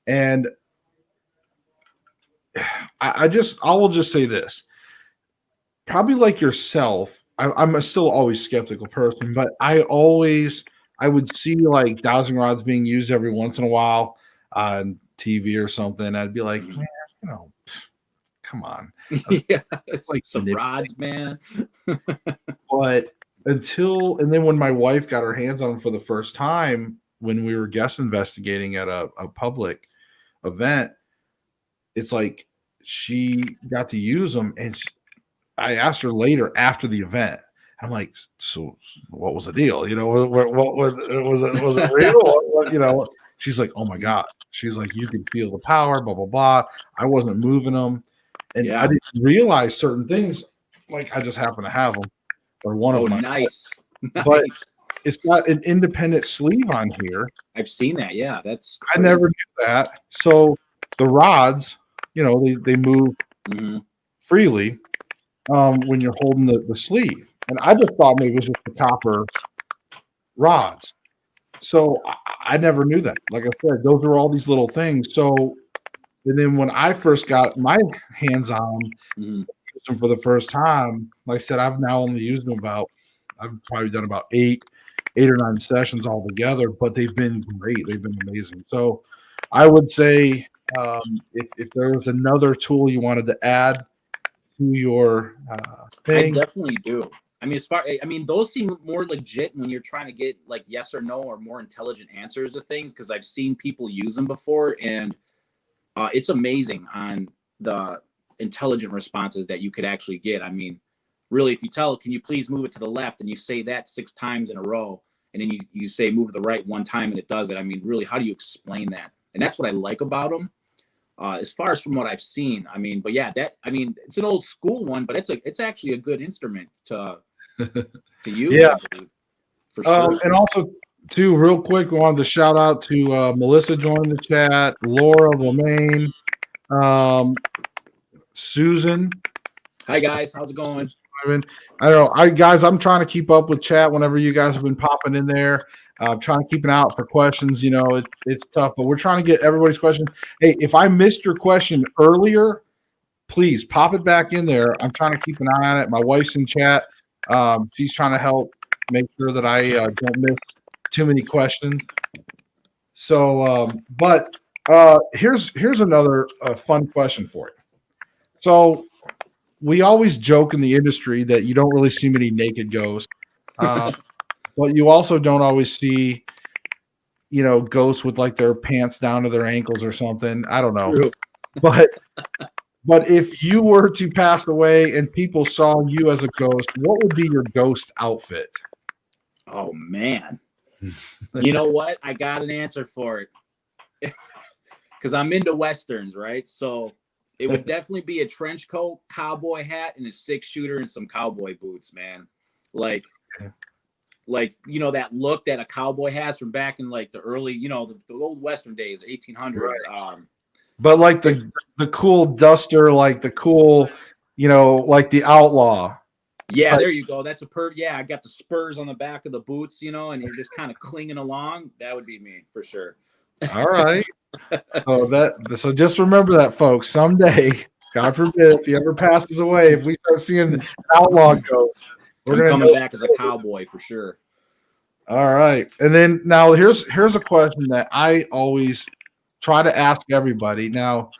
and I will just say this. Probably like yourself, I'm still always skeptical person, but I would see like dowsing rods being used every once in a while on TV or something. I'd be like, man, come on. Yeah, it's like some rods, man. But and then when my wife got her hands on them for the first time, when we were guest investigating at a public event, it's like she got to use them, and I asked her later after the event. I'm like, so what was the deal? What was it real? She's like, oh my God. She's like, you can feel the power, blah, blah, blah. I wasn't moving them. And I didn't realize certain things. Like I just happen to have them or one of them. Nice. But it's got an independent sleeve on here. I've seen that. Yeah. That's crazy. I never knew that. So the rods, you know, they move freely when you're holding the sleeve. And I just thought maybe it was just the copper rods. So I never knew that. Like I said, those are all these little things. So, and then when I first got my hands on them for the first time, like I said, I've now only used them I've probably done about eight or nine sessions altogether, but they've been great. They've been amazing. So I would say if there was another tool you wanted to add to your thing. I definitely do. I mean, those seem more legit when you're trying to get like yes or no or more intelligent answers to things, because I've seen people use them before, and it's amazing on the intelligent responses that you could actually get. I mean, really, if you tell it, can you please move it to the left, and you say that 6 times in a row, and then you say move to the right 1 time and it does it. I mean, really, how do you explain that? And that's what I like about them. As far as from what I've seen, I mean, but yeah, it's an old school one, but it's actually a good instrument to use. Yeah, for sure. And also, too, real quick, we wanted to shout out to Melissa joining the chat, Laura, Romaine, Susan. Hi guys, how's it going? I don't know, guys, I'm trying to keep up with chat whenever you guys have been popping in there. I'm trying to keep an eye out for questions. You know, it's tough, but we're trying to get everybody's question. Hey, if I missed your question earlier, please pop it back in there. I'm trying to keep an eye on it. My wife's in chat. She's trying to help make sure that I don't miss too many questions. So, but here's another fun question for you. So we always joke in the industry that you don't really see many naked ghosts, but you also don't always see, you know, ghosts with like their pants down to their ankles or something. I don't know, True. But if you were to pass away and people saw you as a ghost, what would be your ghost outfit? Oh man. You know what? I got an answer for it. Because I'm into Westerns, right? So it would definitely be a trench coat, cowboy hat, and a 6-shooter and some cowboy boots, man. Like, you know, that look that a cowboy has from back in like the early, you know, the old Western days, 1800s. Right. But like the cool duster, like the cool, you know, like the outlaw. Yeah, there you go. That's yeah, I got the spurs on the back of the boots, you know, and you're just kind of clinging along. That would be me for sure. All right. So just remember that, folks. Someday, God forbid, if he ever passes away, if we start seeing outlaw ghosts, we're coming back as a cowboy for sure. All right. And then now here's a question that I always try to ask everybody. Now,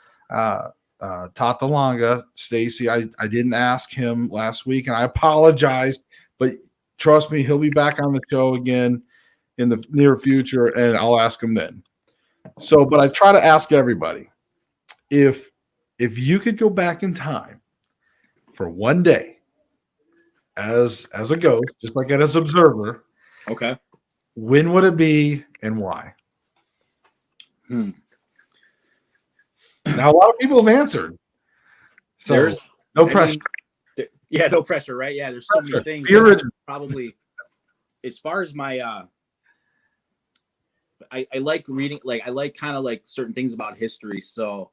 Tatalanga, Stacy, I didn't ask him last week, and I apologize, but trust me, he'll be back on the show again in the near future, and I'll ask him then. So, but I try to ask everybody, if you could go back in time for one day as a ghost, just like as an observer, okay, when would it be and why? Now, a lot of people have answered. So there's no pressure. No pressure, right? Yeah, there's so many things. Probably, as far as my, I like reading, like I like kind of like certain things about history. So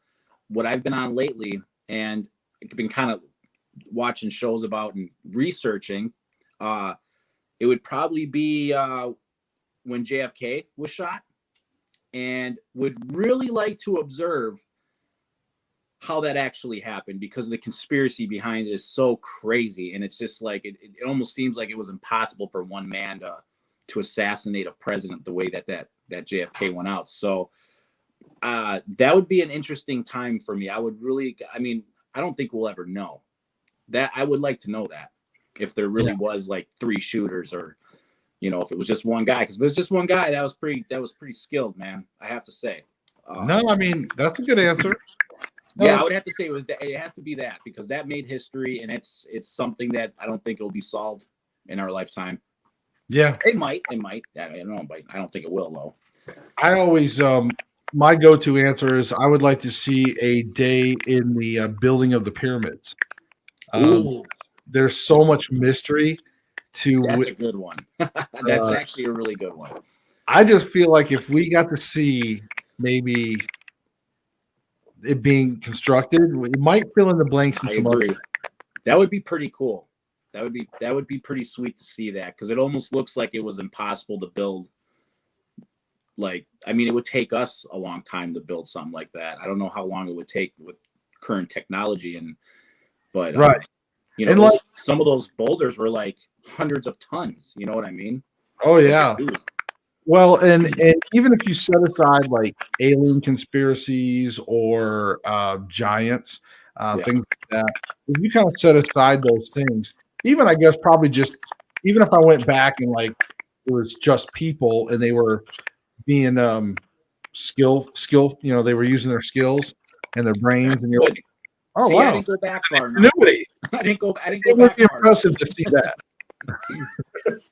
what I've been on lately, and I've been kind of watching shows about and researching, it would probably be when JFK was shot, and would really like to observe how that actually happened, because the conspiracy behind it is so crazy. And it's just like, it almost seems like it was impossible for one man to assassinate a president the way that JFK went out. So that would be an interesting time for me. I don't think we'll ever know that. I would like to know that, if there really was like 3 shooters, or, you know, if it was just one guy, because if there's just one guy, that was pretty skilled, man, I have to say. No, I mean, that's a good answer. Yeah, I would have to say it has to be that, because that made history, and it's something that I don't think it'll be solved in our lifetime. Yeah, it might. I don't know, but I don't think it will though. I always my go-to answer is I would like to see a day in the building of the pyramids. Ooh, There's so much mystery to. that's a good one. That's actually a really good one. I just feel like if we got to see maybe it being constructed, we might fill in the blanks in I some agree. other. That would be pretty cool. That would be pretty sweet to see that, because it almost looks like it was impossible to build. Like, I mean, it would take us a long time to build something like that. I don't know how long it would take with current technology, but Right. you know, And like, some of those boulders were like hundreds of tons. You know what I mean? oh yeah. Well, and even if you set aside like alien conspiracies or giants, things like that, if you kind of set aside those things, even I guess probably just even if I went back and like it was just people and they were being skill, you know, they were using their skills and their brains, and you're like, oh see, wow, I didn't go back far enough. I didn't go it would back be far impressive enough. to see that.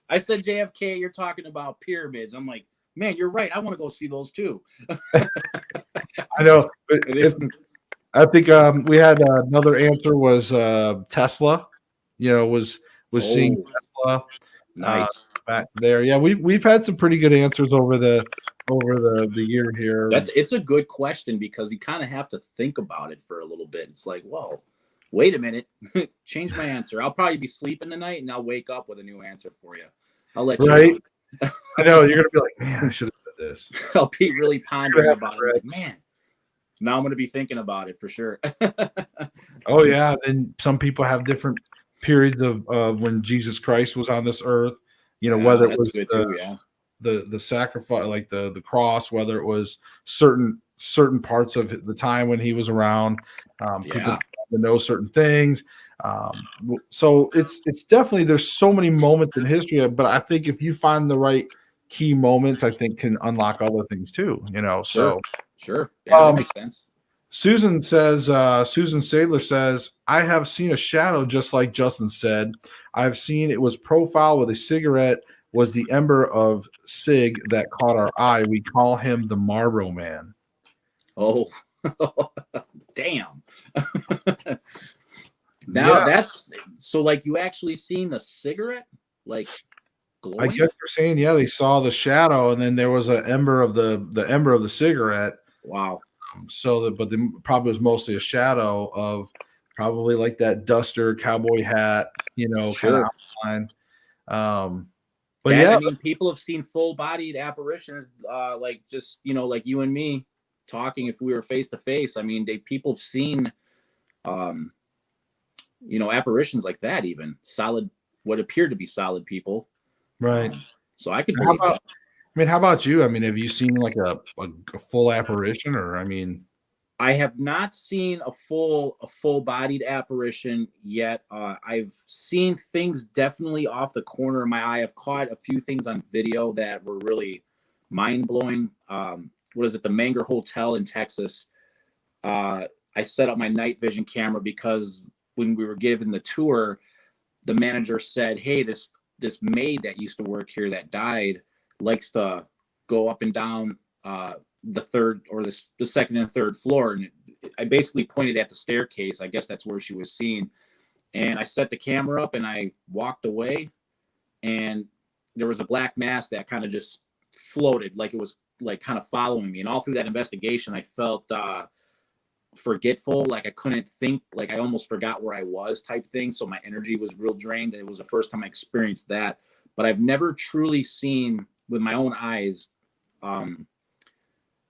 I said JFK, you're talking about pyramids. I'm like, man, you're right. I want to go see those too. I know. I think we had another answer was Tesla. You know, was seeing Tesla nice back there. Yeah, we've had some pretty good answers over the year here. It's a good question, because you kind of have to think about it for a little bit. It's like, well, wait a minute, change my answer. I'll probably be sleeping tonight and I'll wake up with a new answer for you. I'll let you know. I know you're gonna be like, man, I should have said this. I'll be really pondering about it. Like, man, now I'm gonna be thinking about it for sure. Oh yeah, and some people have different periods of when Jesus Christ was on this earth. You know, whether it was the sacrifice, like the cross, whether it was certain parts of the time when he was around. People to know certain things. So it's definitely, there's so many moments in history, but I think if you find the right key moments, I think can unlock other things too. You know, sure. Yeah, that makes sense. Susan Sadler says, I have seen a shadow just like Justin said. I've seen it was profile with a cigarette, was the ember of Sig that caught our eye. We call him the Marlboro Man. Oh, damn. Now that's so, like, you actually seen the cigarette, like, glowing? I guess you're saying, yeah, they saw the shadow, and then there was an ember of the ember of the cigarette. Wow. But the probably was mostly a shadow of probably like that duster cowboy hat, you know, kind of outline. But I mean, people have seen full-bodied apparitions, like, just, you know, like you and me talking if we were face to face. I mean, people have seen, you know, apparitions like that, even solid, what appear to be solid people. Right. So I could believe that. I mean, how about you? I mean, have you seen like a full apparition, or I mean, I have not seen a full-bodied apparition yet. I've seen things definitely off the corner of my eye. I've caught a few things on video that were really mind-blowing. What is it? The Manger Hotel in Texas. I set up my night vision camera because when we were given the tour, the manager said, hey, this maid that used to work here that died likes to go up and down the third or the second and third floor. And I basically pointed at the staircase. I guess that's where she was seen. And I set the camera up and I walked away, and there was a black mass that kind of just floated, like it was like kind of following me. And all through that investigation, I felt forgetful, like I couldn't think, like I almost forgot where I was type thing. So my energy was real drained. And it was the first time I experienced that. But I've never truly seen with my own eyes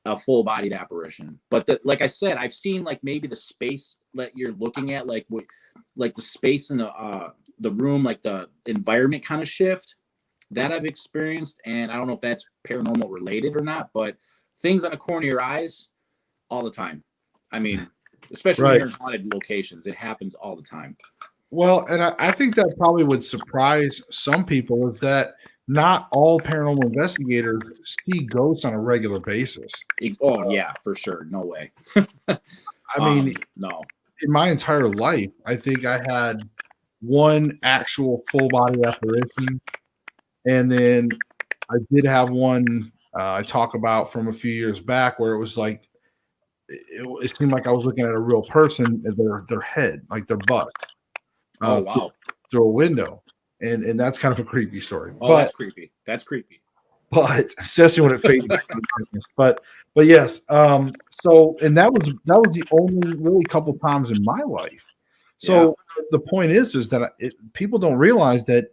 a full-bodied apparition. But like I said, I've seen like maybe the space that you're looking at, like the space in the room, like the environment kind of shift that I've experienced. And I don't know if that's paranormal related or not, but things on the corner of your eyes all the time. I mean, especially when you're in haunted locations, it happens all the time. Well, and I think that probably would surprise some people, is that not all paranormal investigators see ghosts on a regular basis. Oh yeah, for sure. No way. I mean, no. In my entire life, I think I had one actual full body apparition, and then I did have one I talk about from a few years back where it was like it seemed like I was looking at a real person, their head, like their butt, Oh wow. through a window, and that's kind of a creepy story. Oh, But that's creepy. That's creepy. but especially when it fades back to the darkness. But yes, so and that was the only really couple times in my life. So the point is that people don't realize that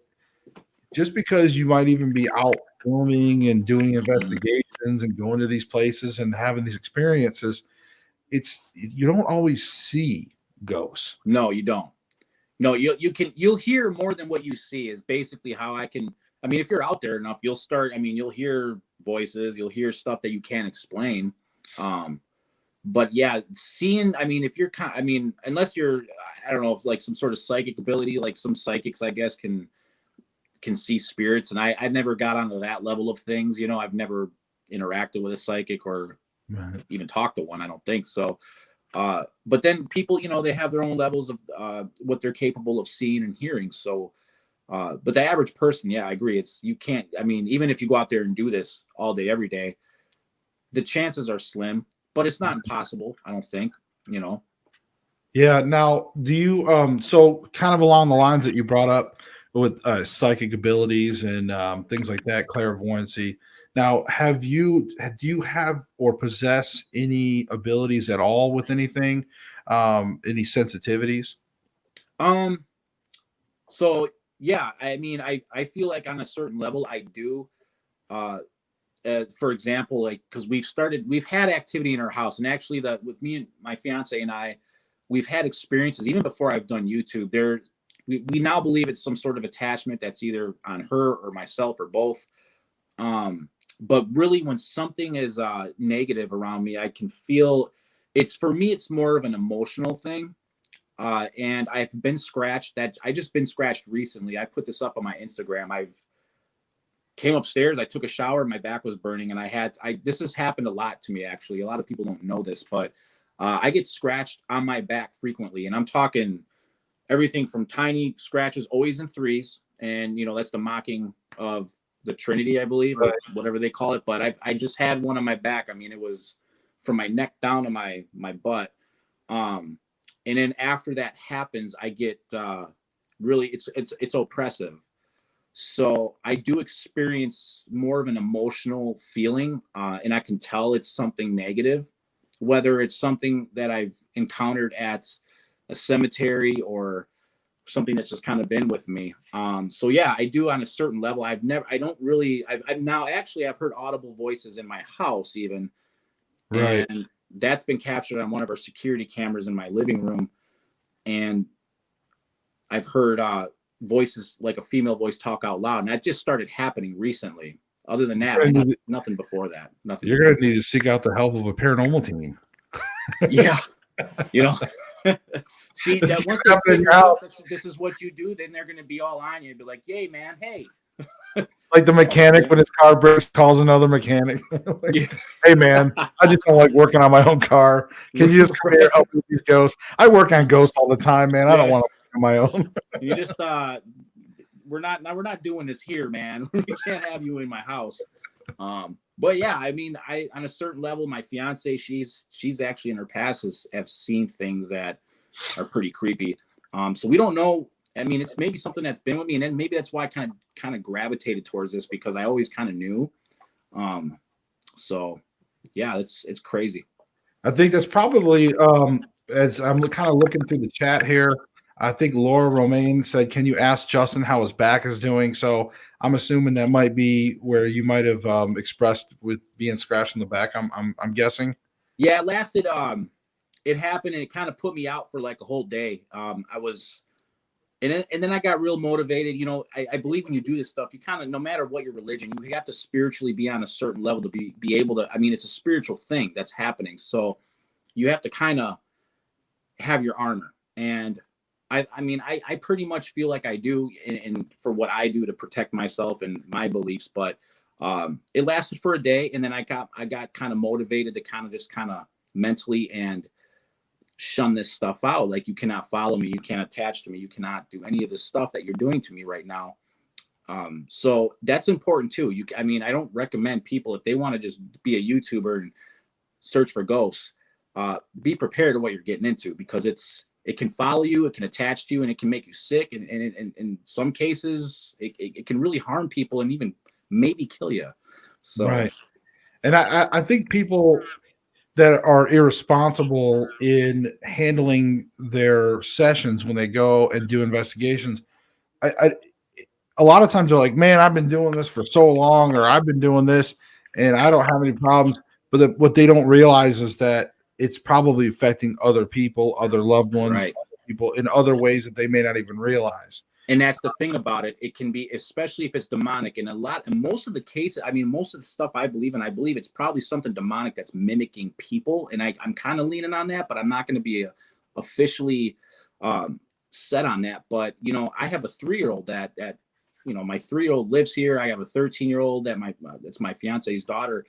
just because you might even be out filming and doing investigations and going to these places and having these experiences, you don't always see ghosts. No, you don't. No, you'll hear more than what you see is basically how I mean, if you're out there enough, you'll hear voices, you'll hear stuff that you can't explain. But yeah, seeing, I mean, if you're unless you're, I don't know, if like some sort of psychic ability, like some psychics, I guess, can see spirits. And I never got onto that level of things. You know, I've never interacted with a psychic or even talked to one. I don't think so. But then people, you know, they have their own levels of what they're capable of seeing and hearing. So, but the average person, yeah, I agree. You can't, I mean, even if you go out there and do this all day, every day, the chances are slim, but it's not impossible. I don't think, you know. Yeah. Now, do you, so kind of along the lines that you brought up with psychic abilities and things like that, clairvoyancy. Now, do you have or possess any abilities at all with anything? Any sensitivities? So yeah, I mean, I feel like on a certain level I do. For example, like because we've had activity in our house, and actually that with me and my fiance and I, we've had experiences even before I've done YouTube. We now believe it's some sort of attachment that's either on her or myself or both. But really, when something is negative around me, I can feel for me, it's more of an emotional thing. And I've been scratched. I just been scratched recently. I put this up on my Instagram. I've came upstairs. I took a shower. My back was burning, and this has happened a lot to me. Actually, a lot of people don't know this, but I get scratched on my back frequently, and I'm talking everything from tiny scratches, always in threes, and you know that's the mocking of the Trinity, I believe, or whatever they call it. But I just had one on my back. I mean, it was from my neck down to my butt. And then after that happens, I get really it's oppressive. So I do experience more of an emotional feeling, and I can tell it's something negative, whether it's something that I've encountered at a cemetery or something that's just kind of been with me. So yeah, I do on a certain level. I've now actually I've heard audible voices in my house even. Right. And that's been captured on one of our security cameras in my living room. And I've heard voices, like a female voice, talk out loud. And that just started happening recently. Other than that, nothing before that. Nothing. You're going to need to seek out the help of a paranormal team. Yeah. You know, see, that once they figure out this is what you do, then they're going to be all on you and be like, yay, man, hey. Like the mechanic when his car breaks calls another mechanic. Like, yeah. Hey man, I just don't like working on my own car. Can you just come here and help with these ghosts? I work on ghosts all the time, man. I don't want to work on my own. You just we're not doing this here, man. We can't have you in my house. But yeah, I mean, on a certain level, my fiance, she's actually in her past have seen things that are pretty creepy. So we don't know. I mean, it's maybe something that's been with me, and then maybe that's why I kind of gravitated towards this, because I always kind of knew. So yeah, it's crazy. I think that's probably as I'm kind of looking through the chat here. I think Laura Romaine said, "Can you ask Justin how his back is doing?" So I'm assuming that might be where you might have expressed with being scratched in the back. I'm guessing. Yeah, it lasted. It happened, and it kind of put me out for like a whole day. I was. And then I got real motivated. You know, I believe when you do this stuff, you kind of, no matter what your religion, you have to spiritually be on a certain level to be able to, I mean, it's a spiritual thing that's happening. So you have to kind of have your armor. And I mean, I pretty much feel like I do in for what I do to protect myself and my beliefs. But it lasted for a day. And then I got kind of motivated to kind of mentally and shun this stuff out. Like, you cannot follow me, you can't attach to me, you cannot do any of this stuff that you're doing to me right now. So that's important too. I mean, I don't recommend people, if they want to just be a YouTuber and search for ghosts, be prepared to what you're getting into, because it can follow you, it can attach to you, and it can make you sick. And in some cases, it can really harm people and even maybe kill you. So, right. And I think people that are irresponsible in handling their sessions when they go and do investigations, a lot of times they're like, man, I've been doing this for so long, or I've been doing this and I don't have any problems. But what they don't realize is that it's probably affecting other people, other loved ones, right, other people in other ways that they may not even realize. and that's the thing about it. It can be, especially if it's demonic, and most of the cases, I mean, most of the stuff I believe in, I believe it's probably something demonic that's mimicking people. And I'm kind of leaning on that, but I'm not going to be officially set on that. But, you know, I have a 3-year-old that, you know, my 3-year-old lives here. I have a 13-year-old that's my fiance's daughter.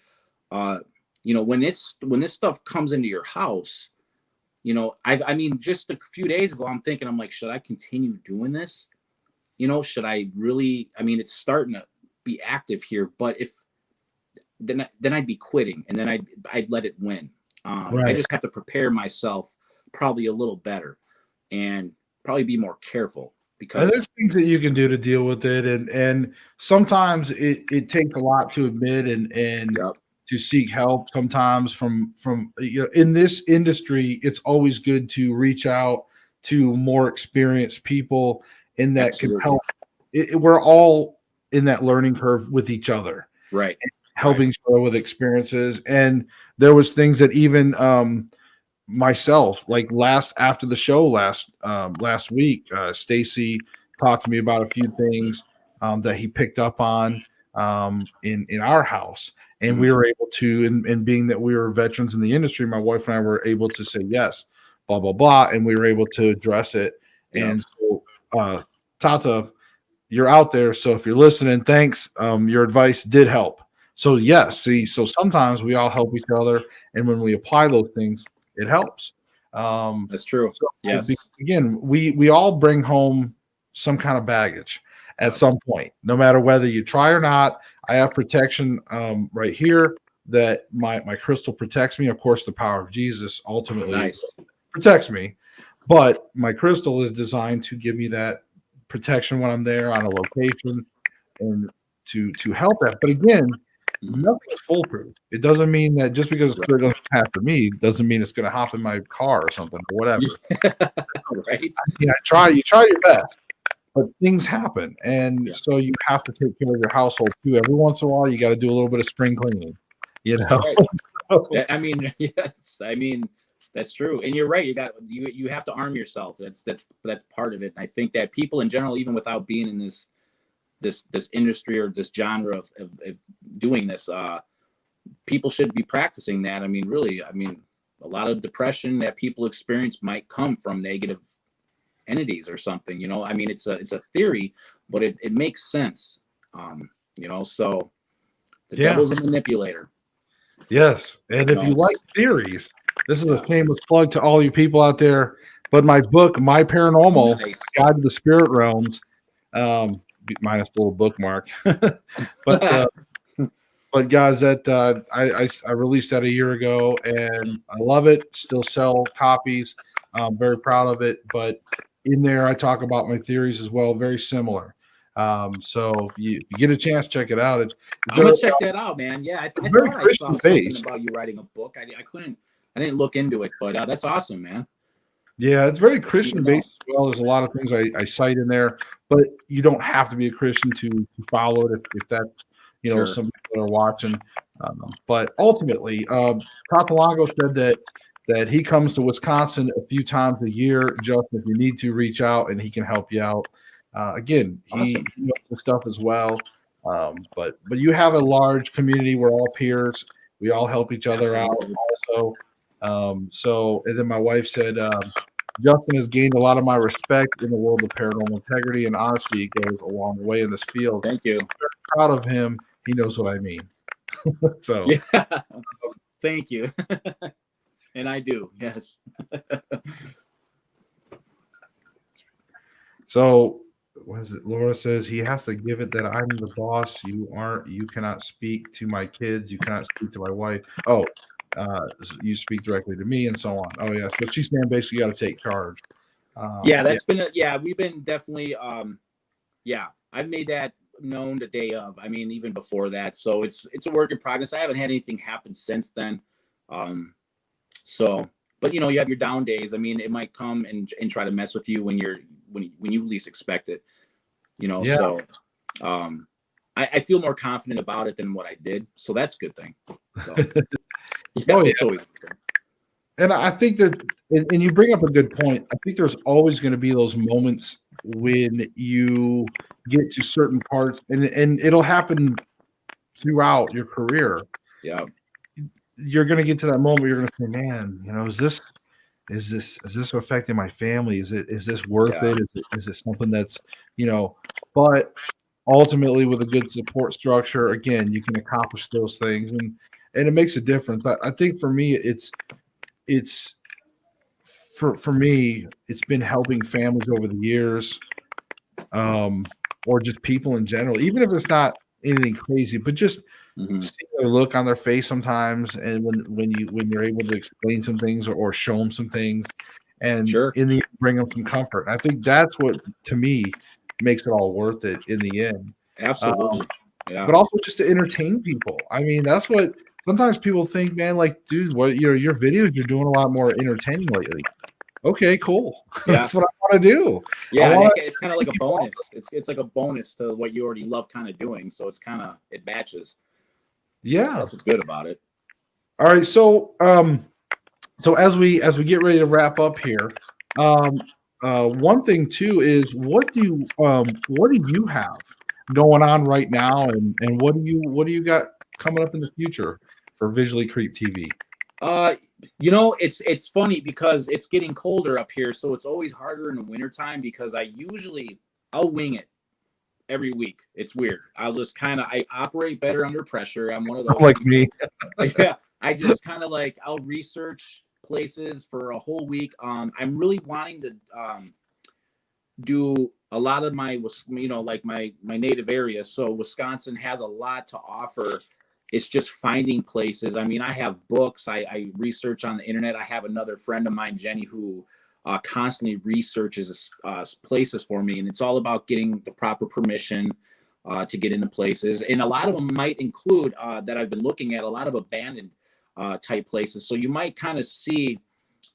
You know, when this stuff comes into your house, you know, I mean, just a few days ago, I'm like, should I continue doing this? You know, should I really? I mean, it's starting to be active here, but then I'd be quitting, and then I'd let it win. Right. I just have to prepare myself probably a little better, and probably be more careful, because there's things that you can do to deal with it, and sometimes it takes a lot to admit and yep, to seek help. Sometimes from you know, in this industry, it's always good to reach out to more experienced people, and that can absolutely, help. We're all in that learning curve with each other, right, helping right, each other with experiences. And there was things that even myself, like after the show last week, Stacy talked to me about a few things that he picked up on in our house, and we were able to, and being that we were veterans in the industry, my wife and I were able to say yes, blah blah blah, and we were able to address it. yep. And so, Tata, you're out there, so if you're listening, thanks. Your advice did help. So yes, see, so sometimes we all help each other, and when we apply those things, it helps. That's true. So Yes. again, we all bring home some kind of baggage at some point, no matter whether you try or not. I have protection right here that my crystal protects me. Of course, the power of Jesus ultimately Nice. protects me, but my crystal is designed to give me that protection when I'm there on a location and to help that. But again, nothing is foolproof. It doesn't mean that just because a spirit doesn't happen to me doesn't mean it's going to hop in my car or something or whatever. Right. You try your best, but things happen, and so you have to take care of your household too. Every once in a while, you got to do a little bit of spring cleaning. You know, Right. so, I mean, yes. I mean, that's true, and you're right. You have to arm yourself. That's part of it. And I think that people in general, even without being in this industry or this genre of doing this, people should be practicing that. I mean, really, I mean, a lot of depression that people experience might come from negative entities or something. You know, I mean, it's a theory, but it makes sense. You know, so the devil's a manipulator. yes, and if you like theories, this is a shameless plug to all you people out there. But my book, My Paranormal Guide to the Spirit Realms, minus the little bookmark, but guys, that I released that a year ago, and I love it. Still sell copies. I'm very proud of it. But in there, I talk about my theories as well, very similar. So if you get a chance, check it out. I'm gonna check that out, man. Yeah, I thought I saw something about you writing a book. I didn't look into it, but that's awesome, man. Yeah, it's very Christian based as well. There's a lot of things I cite in there, but you don't have to be a Christian to follow it if that's, you know, some people are watching. But ultimately, Catalango said that he comes to Wisconsin a few times a year. Justin, if you need to, reach out and he can help you out. Again, he knows the stuff as well. But you have a large community. We're all peers. We all help each other out also. So, and then my wife said, Justin has gained a lot of my respect in the world of paranormal integrity and honesty. He goes a long way in this field. Thank you. So I'm very proud of him. He knows what I mean. So, thank you. And I do. Yes. So, what As it, Laura says, he has to give it that I'm the boss. You aren't. You cannot speak to my kids. You cannot speak to my wife. Oh, you speak directly to me, and so on. Oh yes, but she's saying basically you got to take charge. Yeah, that's been we've been definitely yeah, I've made that known the day of. I mean, even before that. So it's a work in progress. I haven't had anything happen since then. So, but you have your down days. I mean, it might come and try to mess with you when you least expect it. Yeah. So I feel more confident about it than what I did. So that's a good thing. So, it's always a good thing. And I think that, and you bring up a good point. I think there's always going to be those moments when you get to certain parts, and it'll happen throughout your career. Yeah, you're going to get to that moment where you're going to say, "Man, is this affecting my family? Is this worth it? Is it something that's But ultimately, with a good support structure, again, you can accomplish those things, and it makes a difference. I think for me, it's for me, it's been helping families over the years, or just people in general, even if it's not anything crazy, but just see their look on their face sometimes, and when you're able to explain some things or show them some things, and in the bring them some comfort. I think that's what, to me, makes it all worth it in the end. Absolutely. Yeah. But also just to entertain people. I mean, that's what sometimes people think, man, like, dude, what your videos, you're doing a lot more entertaining lately. Okay, cool. Yeah. That's what I want to do. Yeah, it's kind of like a bonus. It's like a bonus to what you already love kind of doing. So it matches. Yeah. That's what's good about it. All right. So so as we get ready to wrap up here, one thing too is what do you have going on right now, and what do you got coming up in the future for Visually Creep TV? It's funny because it's getting colder up here, so it's always harder in the wintertime because I'll wing it every week. It's weird. I operate better under pressure. I'm one of those like me. Yeah, I just kind of I'll research places for a whole week. I'm really wanting to do a lot of my my native area. So Wisconsin has a lot to offer. It's just finding places. I mean, I have books. I research on the internet. I have another friend of mine, Jenny, who constantly researches places for me, and it's all about getting the proper permission to get into places. And a lot of them might include that I've been looking at a lot of abandoned type places. So you might kind of see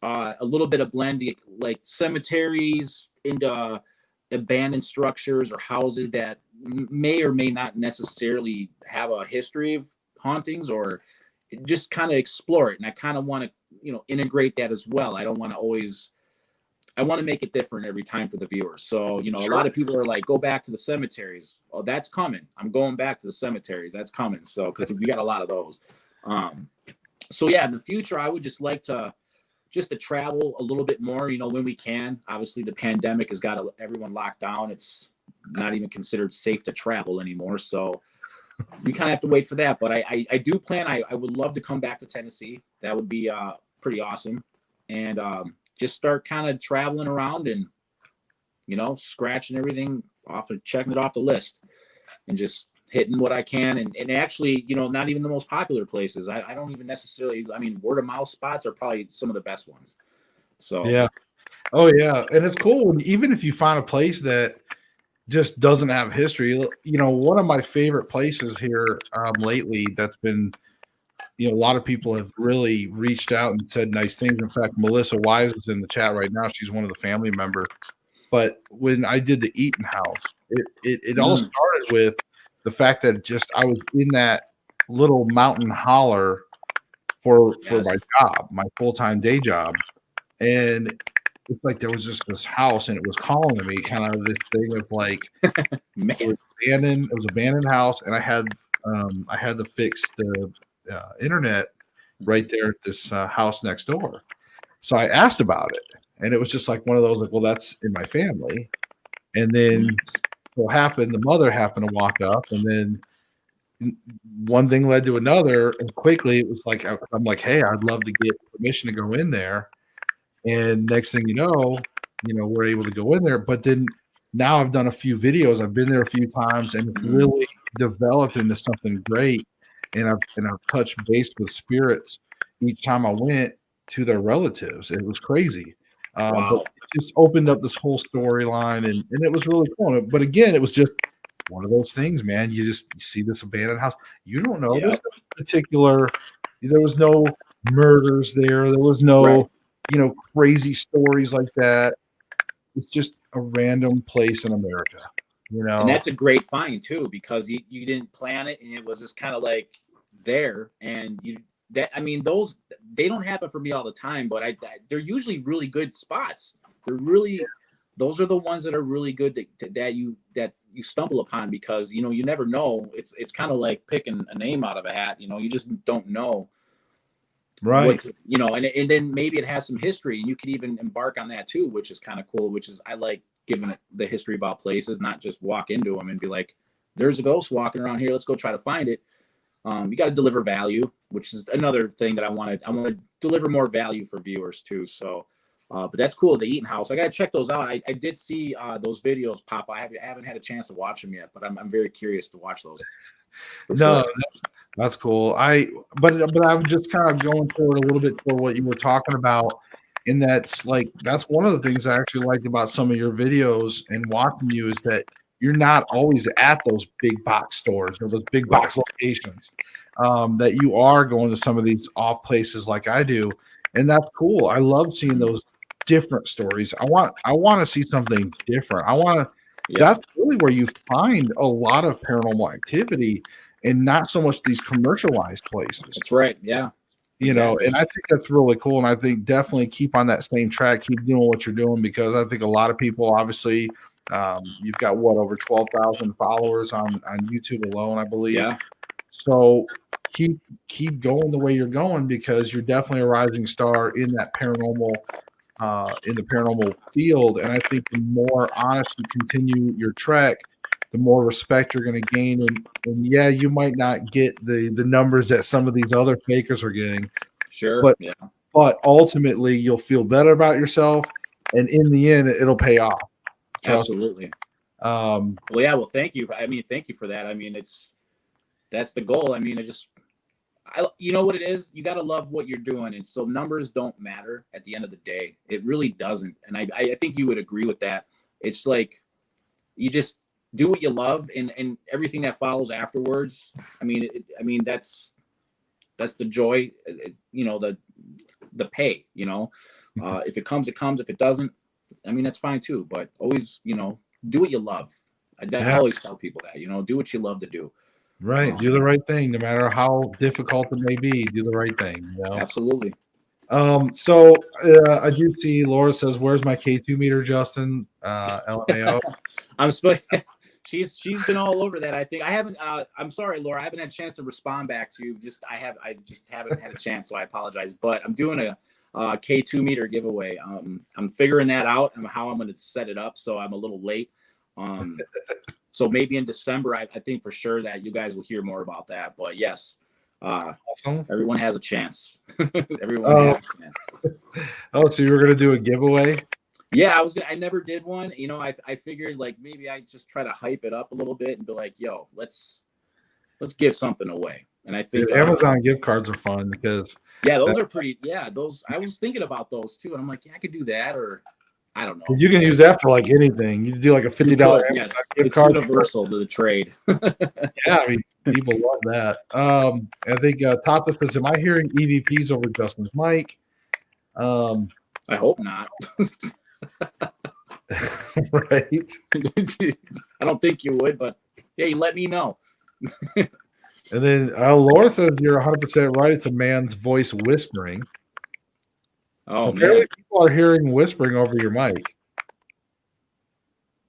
a little bit of blending, like cemeteries into abandoned structures or houses that may or may not necessarily have a history of hauntings, or just kind of explore it. And I kind of want to integrate that as well. I want to make it different every time for the viewers. So a lot of people are like, go back to the cemeteries. Oh, that's coming. I'm going back to the cemeteries. That's coming. So because we got a lot of those. So yeah, in the future, I would just like to travel a little bit more, when we can. Obviously the pandemic has got everyone locked down. It's not even considered safe to travel anymore. So we kind of have to wait for that. But I do plan, I would love to come back to Tennessee. That would be pretty awesome. And just start kind of traveling around and, scratching everything off and checking it off the list and just hitting what I can. And actually, not even the most popular places. I don't even necessarily, word of mouth spots are probably some of the best ones. So, yeah. Oh yeah. And it's cool when, even if you find a place that just doesn't have history, one of my favorite places here lately that's been, a lot of people have really reached out and said nice things. In fact, Melissa Wise is in the chat right now. She's one of the family members. But when I did the Eaton House, it all started with the fact that I was in that little mountain holler for my job, my full-time day job. And it's like there was just this house and it was calling to me, kind of this thing of like, it was abandoned house, and I had to fix the internet right there at this house next door. So I asked about it, and it was just like one of those, like, well, that's in my family. And then so happened, the mother happened to walk up, and then one thing led to another, and quickly it was like, I'm like, hey, I'd love to get permission to go in there. And next thing you know, we're able to go in there. But then now I've done a few videos. I've been there a few times, and it's really developed into something great. And I've touched base with spirits each time I went to their relatives. It was crazy. But it just opened up this whole storyline, and it was really cool. But again, it was just one of those things, man. You see this abandoned house. You don't know. There's no particular. There was no murders there. There was no, crazy stories like that. It's just a random place in America, And that's a great find too, because you didn't plan it, and it was just kind of like there. And those, they don't happen for me all the time, but they're usually really good spots. Those are the ones that are really good that you stumble upon, because you never know. It's kind of like picking a name out of a hat. You just don't know. Right. And then maybe it has some history, and you could even embark on that too, which is kind of cool. Which is, I like giving it the history about places, not just walk into them and be like, there's a ghost walking around here, let's go try to find it. You got to deliver value, which is another thing that I want to deliver more value for viewers too. So but that's cool. The Eaton House, I got to check those out. I did see those videos pop. I haven't had a chance to watch them yet, but I'm very curious to watch those. No, that's cool. But I'm just kind of going forward a little bit for what you were talking about. And that's one of the things I actually liked about some of your videos and watching you, is that you're not always at those big box stores or those big box locations. That you are going to some of these off places like I do. And that's cool. I love seeing those different stories. I want to see something different. That's really where you find a lot of paranormal activity, and not so much these commercialized places. That's right. Yeah. Exactly. And I think that's really cool. And I think definitely keep on that same track, keep doing what you're doing, because I think a lot of people, obviously, you've got over 12,000 followers on YouTube alone, I believe. Yeah. So keep going the way you're going, because you're definitely a rising star in that paranormal, in the paranormal field. And I think the more honest you continue your trek, the more respect you're going to gain. And yeah, you might not get the numbers that some of these other fakers are getting. Sure. But ultimately you'll feel better about yourself, and in the end it'll pay off. Absolutely. Well, thank you. Thank you for that. That's the goal. You know what it is? You got to love what you're doing. And so numbers don't matter at the end of the day. It really doesn't. And I think you would agree with that. It's like, you just do what you love, and everything that follows afterwards. That's the joy, the pay, if it comes, it comes. If it doesn't, that's fine too. But always, do what you love. I always tell people that, do what you love to do. Right. Do the right thing, no matter how difficult it may be. Do the right thing. Absolutely. So I do see Laura says, "Where's my K2 meter, Justin?" LMAO. She's been all over that. I think I haven't. I'm sorry, Laura. I haven't had a chance to respond back to you. I just haven't had a chance, so I apologize. But I'm doing a K2 meter giveaway. I'm figuring that out and how I'm going to set it up. So I'm a little late. So maybe in December, I think for sure that you guys will hear more about that. But yes, awesome. Everyone has a chance. Everyone has a chance. Oh, so you were going to do a giveaway? Yeah, I never did one. I figured like maybe I just try to hype it up a little bit and be like, yo, let's give something away. And I think Amazon gift cards are fun, because those are pretty. Yeah, those, I was thinking about those too, and I'm like, yeah, I could do that, or I don't know. You can use that for like anything. You do like a $50 yes, gift card. Universal to the trade. Yeah, people love that. I think Tata says, "Am I hearing EVPs over Justin's mic?" I hope not. Right. I don't think you would, but hey, let me know. And then Laura says, "You're 100% right. It's a man's voice whispering." Oh, so apparently people are hearing whispering over your mic.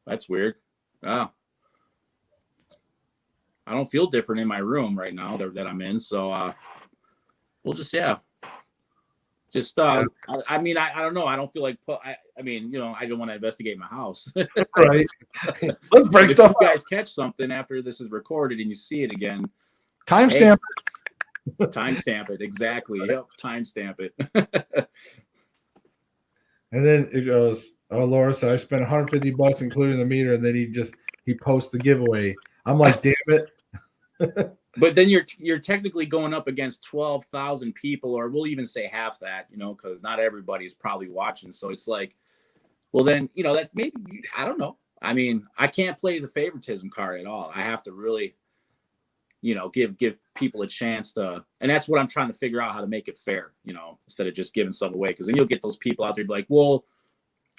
That's weird. Oh. I don't feel different in my room right now that I'm in. So we'll just, I don't know. I don't feel like, I don't want to investigate my house. Right. Let's break stuff. If you guys catch something after this is recorded and you see it again, timestamp it. Timestamp it. Exactly. Yep. Timestamp it. And then it goes, Oh, Laura said I spent $150 including the meter, and then he posts the giveaway. I'm like, damn it. But then you're technically going up against 12,000 people, or we'll even say half that, because not everybody's probably watching. So it's like, well, then, that maybe, I don't know. I mean, I can't play the favoritism card at all. I have to really, give people a chance to, and that's what I'm trying to figure out, how to make it fair, instead of just giving stuff away. Because then you'll get those people out there be like, well,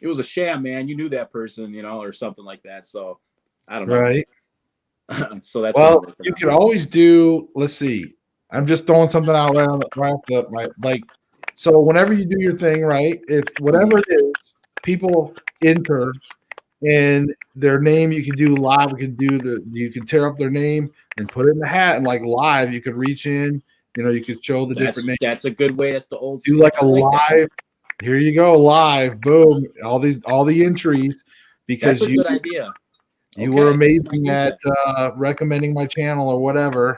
it was a sham, man. You knew that person, or something like that. So I don't know. Right. So that's you can always do. Let's see. I'm just throwing something out right up. Like, so whenever you do your thing, right? If whatever it is, people enter and their name, you can do live. You can tear up their name and put it in the hat, and like live, you could reach in. You could show the different names. That's a good way. That's the old. Do like a live. Here you go, live. Boom. All the entries, because that's a good idea. You were amazing at recommending my channel or whatever.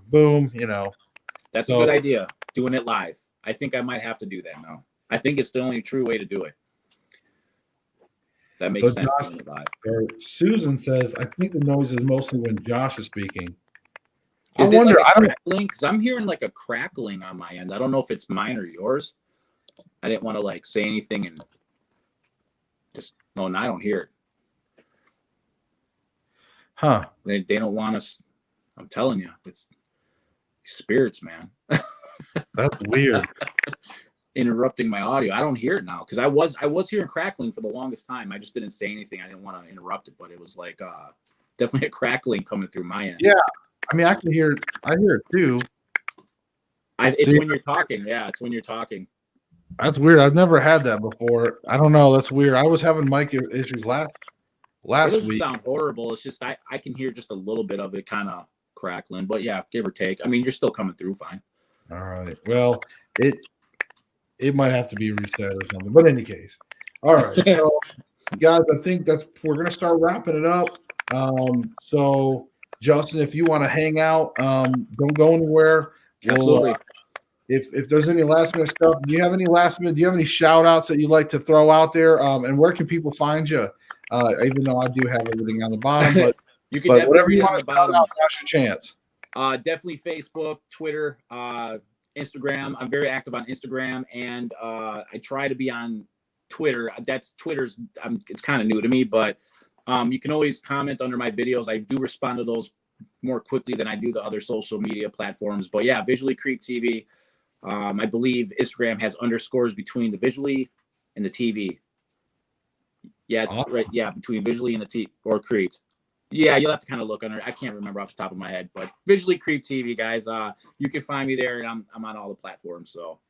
Boom, That's a good idea. Doing it live. I think I might have to do that now. I think it's the only true way to do it. That makes sense. Josh, Susan says, I think the noise is mostly when Josh is speaking. Is it like a crackling? Because I'm hearing like a crackling on my end. I don't know if it's mine or yours. I didn't want to say anything and just I don't hear it. Huh. They don't want us. I'm telling you, it's spirits, man. That's weird. Interrupting my audio. I don't hear it now, because I was hearing crackling for the longest time. I just didn't say anything. I didn't want to interrupt it, but it was like definitely a crackling coming through my end. Yeah. I mean, I hear it too. It's when you're talking. Yeah, it's when you're talking. That's weird. I've never had that before. I don't know. That's weird. I was having mic issues last it doesn't week. Sound horrible. It's just I can hear just a little bit of it kind of crackling, but yeah, give or take. I mean, you're still coming through fine. All right. Well, it might have to be reset or something. But in any case, all right. So, guys, I think we're gonna start wrapping it up. So, Justin, if you want to hang out, don't go anywhere. Absolutely. If there's any last minute stuff, do you have any shout outs that you'd like to throw out there? And where can people find you? Even though I do have everything on the bottom, but you can definitely whatever you want to shout out, that's your chance. Definitely Facebook, Twitter, Instagram. I'm very active on Instagram, and I try to be on Twitter. Twitter's it's kind of new to me, but you can always comment under my videos. I do respond to those more quickly than I do the other social media platforms. But yeah, Visually Creep TV. I believe Instagram has underscores between the visually and the TV. Yeah, it's right. Yeah, between visually and the T or creeped. Yeah, you'll have to kind of look under. I can't remember off the top of my head, but Visually Creep TV, guys. You can find me there, and I'm on all the platforms. So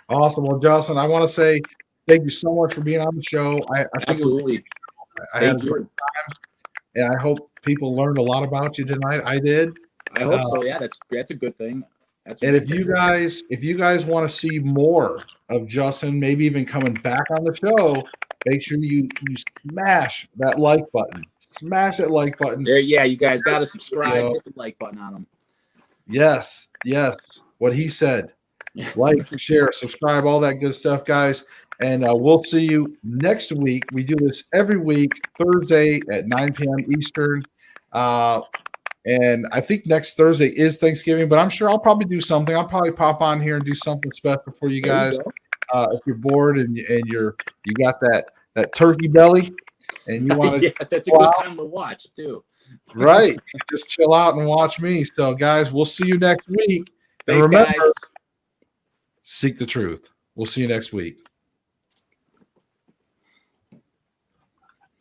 awesome. Well, Justin, I want to say thank you so much for being on the show. I think absolutely. I had a good time, and I hope people learned a lot about you tonight. I did. I hope so. Yeah, that's a good thing. If you guys want to see more of Justin, maybe even coming back on the show, make sure you smash that like button. Smash that like button. There, yeah, you guys got to subscribe. Hit the like button on them. Yes. What he said. Like, share, subscribe, all that good stuff, guys. And we'll see you next week. We do this every week, Thursday at 9 p.m. Eastern. And I think next Thursday is Thanksgiving, but I'm sure I'll probably do something. I'll probably pop on here and do something special for you guys. If you're bored and you got that turkey belly and you want to, yeah, that's a good time to watch too. Right, just chill out and watch me. So, guys, we'll see you next week. Thanks, and remember, guys. seek the truth. We'll see you next week.